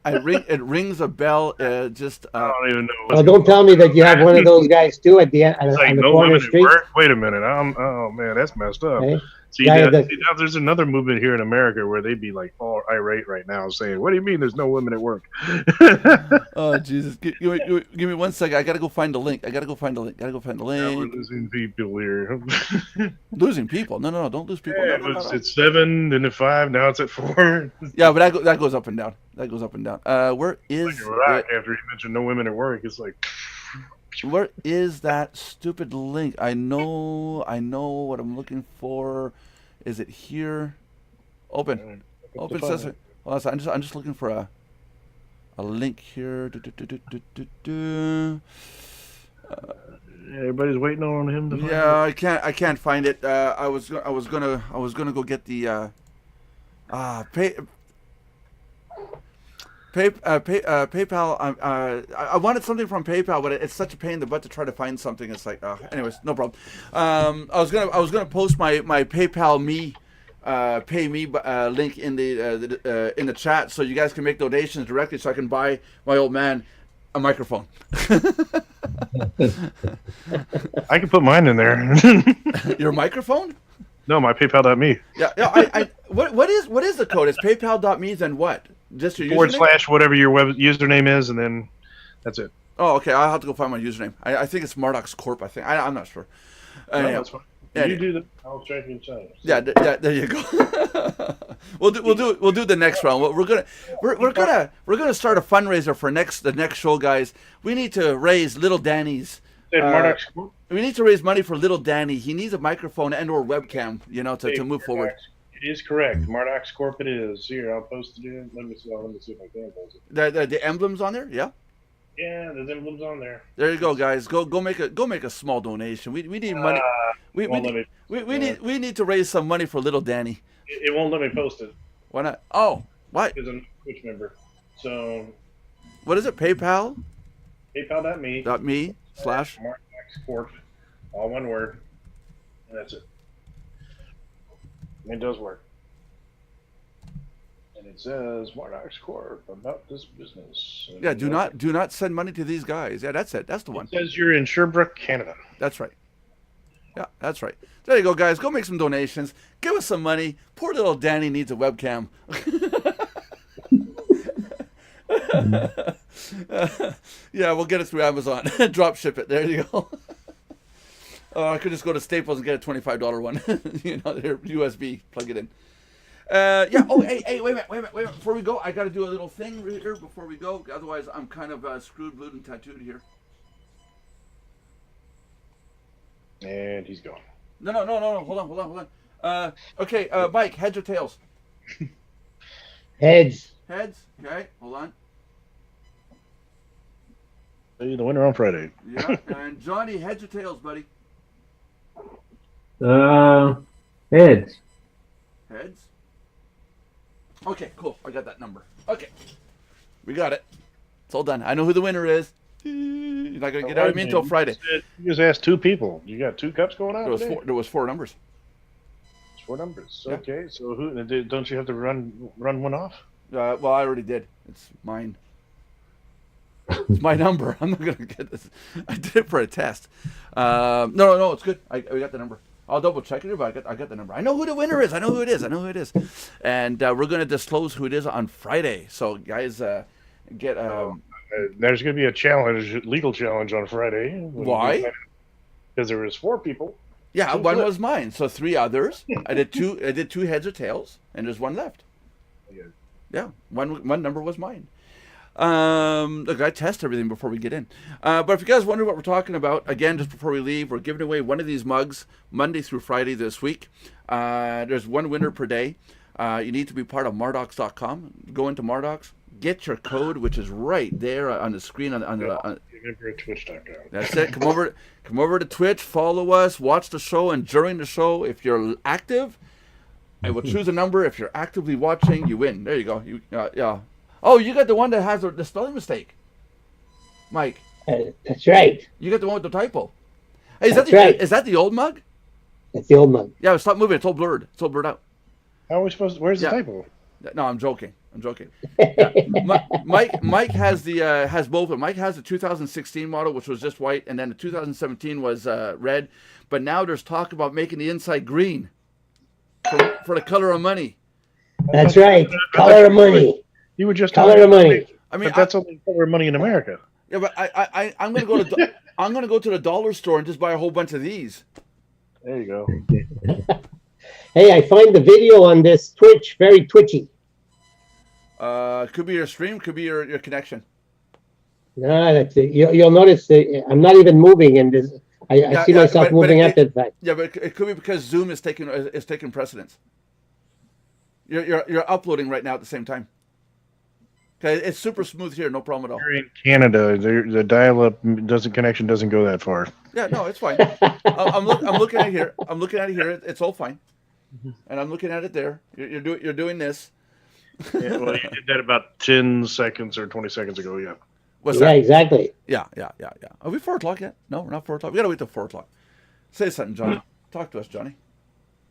It rings a bell. I don't even know. Well, don't tell me that you have one of those guys too at the end. It's like no women at work. Wait a minute. Oh man, that's messed up. Hey? See, now there's another movement here in America where they'd be like all irate right now, saying, "What do you mean there's no women at work?" Oh Jesus! Give me 1 second. I gotta go find the link. Yeah, we're losing people here. Losing people? No, don't lose people. Yeah, no. It's 7, then it's 5, now it's at 4. Yeah, but that goes up and down. Where is like after you mentioned no women at work? It's like. Where is that stupid link? I know what I'm looking for. Is it here? Open sesame. Well, I'm just looking for a. a link here. Everybody's waiting on him to find it. Yeah, I can't find it. I was gonna go get the PayPal. I wanted something from PayPal, but it's such a pain in the butt to try to find something. It's like, anyways, no problem. I was gonna post my PayPal me, pay me link in the chat, so you guys can make donations directly, so I can buy my old man a microphone. I can put mine in there. Your microphone? No, my PayPal.me. Yeah. What is the code? It's PayPal.me. Then what? Just your // whatever your web username is, and then that's it. Oh, okay. I'll have to go find my username. I think it's Mardox Corp. I'm not sure. No, that's fine. You do that. I'll check your channel. Yeah, there you go. we'll do the next round. We're gonna start a fundraiser for the next show, guys. We need to raise little Danny's. We need to raise money for little Danny. He needs a microphone and/or webcam, to move forward. It is correct. Mardox Corp. It is. Here, I'll post it in. Let me see if I can post it. The emblems on there, yeah. Yeah, there's emblems on there. There you go, guys. Go make a small donation. We need money. We need to raise some money for little Danny. It won't let me post it. Why not? Oh, why? Because I'm a Twitch member. So. What is it? PayPal. PayPal.me. .me / Mardox Corp. All one word. And that's it. It does work. And it says Mardox Corp about this business. And yeah, do not send money to these guys. Yeah, that's it. That's the one. It says you're in Sherbrooke, Canada. That's right. Yeah, that's right. There you go, guys. Go make some donations. Give us some money. Poor little Danny needs a webcam. Yeah, we'll get it through Amazon. Drop ship it. There you go. I could just go to Staples and get a $25 one. Their USB. Plug it in. Yeah. Oh, hey, wait a minute. Before we go, I got to do a little thing here before we go. Otherwise, I'm kind of screwed, glued, and tattooed here. And he's gone. No. Hold on. Okay, Mike, heads or tails? Heads. Heads. Okay, hold on. See the winner on Friday. Yeah, and Johnny, heads or tails, buddy? Heads. Heads. Okay, cool. I got that number. Okay, we got it. It's all done. I know who the winner is. You're not gonna get out of me until Friday. You just asked two people. You got two cups going on. There was four numbers. It's 4 numbers. Yeah. Okay, so don't you have to run one off? Well, I already did. It's mine. It's my number. I'm not gonna get this. I did it for a test. No, it's good. I got the number. I'll double check it, but I got the number. I know who the winner is. I know who it is. And we're gonna disclose who it is on Friday. So guys, get. There's gonna be a legal challenge on Friday. Why? Because there was 4 people. Yeah, one was mine. So 3 others. I did 2 heads or tails, and there's 1 left. Yeah, one number was mine. Look, I test everything before we get in. But if you guys wonder what we're talking about, again, just before we leave, we're giving away one of these mugs Monday through Friday this week. There's 1 winner per day. You need to be part of Mardox.com. Go into Mardox, get your code, which is right there on the screen. Remember Twitch.com. That's it. Come over to Twitch, follow us, watch the show, and during the show, if you're active, I will choose a number. If you're actively watching, you win. There you go. Yeah. Oh, you got the one that has the spelling mistake, Mike. That's right. You got the one with the typo. Hey, is that the old mug? That's the old mug. Yeah, stop moving. It's all blurred. It's all blurred out. How are we supposed to? Where's the typo? No, I'm joking. Yeah. Mike has has both. Mike has the 2016 model, which was just white, and then the 2017 was red. But now there's talk about making the inside green for the color of money. That's right. Color of money. You were just color of money. I mean, that's only color of money in America. Yeah, but I'm gonna go to I'm gonna go to the dollar store and just buy a whole bunch of these. There you go. Hey, I find the video on this Twitch very twitchy. Could be your stream, could be your connection. No, that's it. You'll notice that I'm not even moving, and I see myself moving after the fact. Yeah, but it could be because Zoom is taking precedence. You're uploading right now at the same time. Okay, it's super smooth here, no problem at all. Here in Canada, the dial-up connection doesn't go that far. Yeah, no, it's fine. I'm looking at it here. I'm looking at it here. It's all fine. And I'm looking at it there. You're doing this. Yeah, well, you did that about 10 seconds or 20 seconds ago. Yeah. What's Yeah, that? exactly. Yeah. Are we 4 o'clock yet? No, we're not 4 o'clock. We gotta wait till 4 o'clock. Say something, Johnny. Talk to us, Johnny.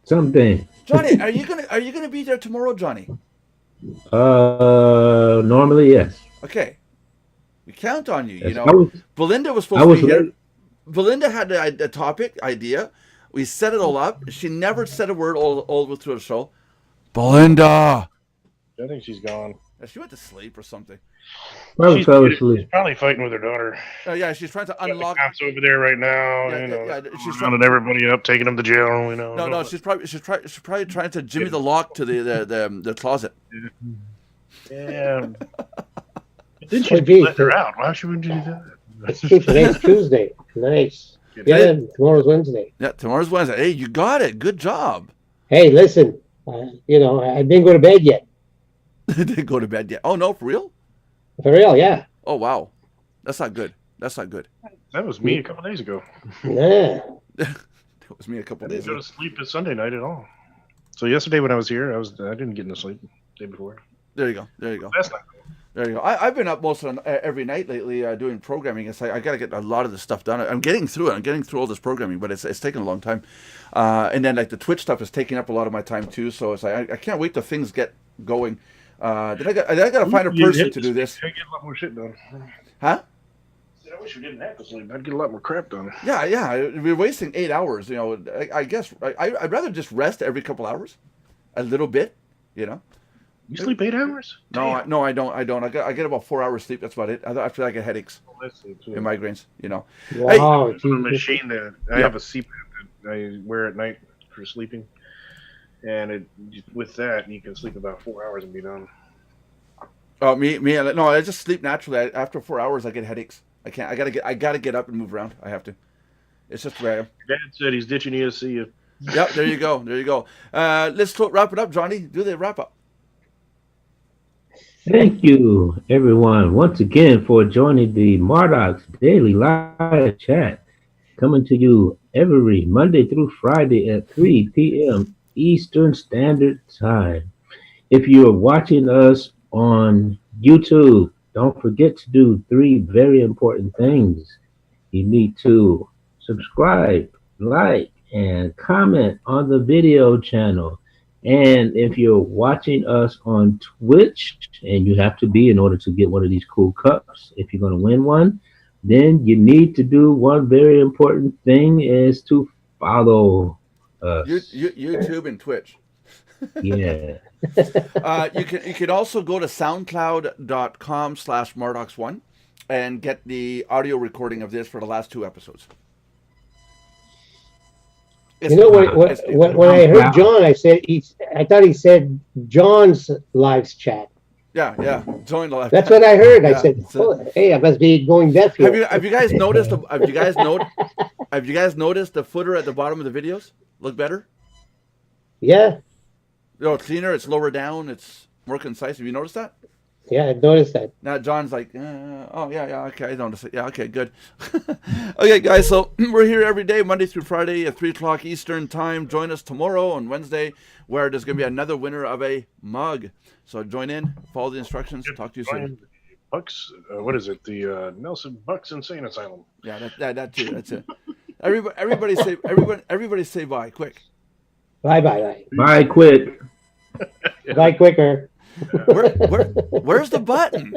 Something. Johnny, are you gonna be there tomorrow, Johnny? Normally, yes. Okay. We count on you. You Yes, know, Belinda was supposed to be here. late. Belinda had a topic idea. We set it all up. She never said a word all the way through the show. Belinda. I think she's gone. She went to sleep or something. Probably fell asleep. She's probably fighting with her daughter. Yeah, she's trying to unlock. The cops over there right now. She's rounding everybody up, taking them to jail. No, she's probably trying to jimmy the lock to the closet. Yeah. Then she's let her out. Why wouldn't you do that? It's cheap. Today's Tuesday. Nice. Yeah, tomorrow's Wednesday. Yeah, tomorrow's Wednesday. Hey, you got it. Good job. Hey, listen. I didn't go to bed yet. Didn't go to bed yet. Oh no, for real? For real, yeah. Oh wow, that's not good. That's not good. That was me a couple days ago. Yeah. That was me a couple days Go ago. to sleep this Sunday night at all. So yesterday when I was here, I didn't get into sleep the day before. There you go. That's not cool. There you go. I've been up most of every night lately doing programming. It's like I got to get a lot of this stuff done. I'm getting through it. I'm getting through all this programming, but it's taking a long time. And then like the Twitch stuff is taking up a lot of my time too. So it's like I can't wait till things get going. Then I got to find a person to do this. I get a lot more shit done. Huh? I wish we didn't have to sleep. I'd get a lot more crap done. Yeah. We're wasting 8 hours. I guess I'd rather just rest every couple hours, a little bit. You sleep 8 hours? No, I don't. I get about 4 hours sleep. That's about it. After that, I get headaches and migraines. Wow. Hey, a machine that I have a CPAP that I wear at night for sleeping, and with that you can sleep about 4 hours and be done. Oh, me. No, I just sleep naturally. After 4 hours, I get headaches. I can't. I gotta get up and move around. I have to. It's just where I am. Your dad said he's ditching you to see you. Yep. There you go. Let's wrap it up, Johnny. Do the wrap up. Thank you, everyone, once again for joining the Mardox Daily Live Chat, coming to you every Monday through Friday at 3 p.m. Eastern Standard Time. If you are watching us on YouTube, don't forget to do 3 very important things. You need to subscribe, like, and comment on the video channel. And if you're watching us on Twitch, and you have to be in order to get one of these cool cups, if you're going to win one, then you need to do one very important thing is to follow us. YouTube and Twitch. Yeah. You can also go to soundcloud.com/Mardox1 and get the audio recording of this for the last 2 episodes. When I heard John, I thought he said John's live chat. Yeah. Join the live. That's what I heard. Yeah, I said, "Hey, I must be going deaf here." Have you guys noticed? Have you guys noticed the footer at the bottom of the videos look better? Yeah. It's cleaner. It's lower down. It's more concise. Have you noticed that? Yeah, I noticed that. Now John's like, okay, I noticed it. Yeah, okay, good. Okay, guys, so we're here every day, Monday through Friday at 3 o'clock Eastern Time. Join us tomorrow on Wednesday, where there's going to be another winner of a mug. So join in, follow the instructions. Talk to you soon. Bucks, what is it? The Nelson Bucks Insane Asylum. Yeah, that too. That's it. Everybody say bye, quick. Bye. Bye, quick. Bye quicker. Where's the button?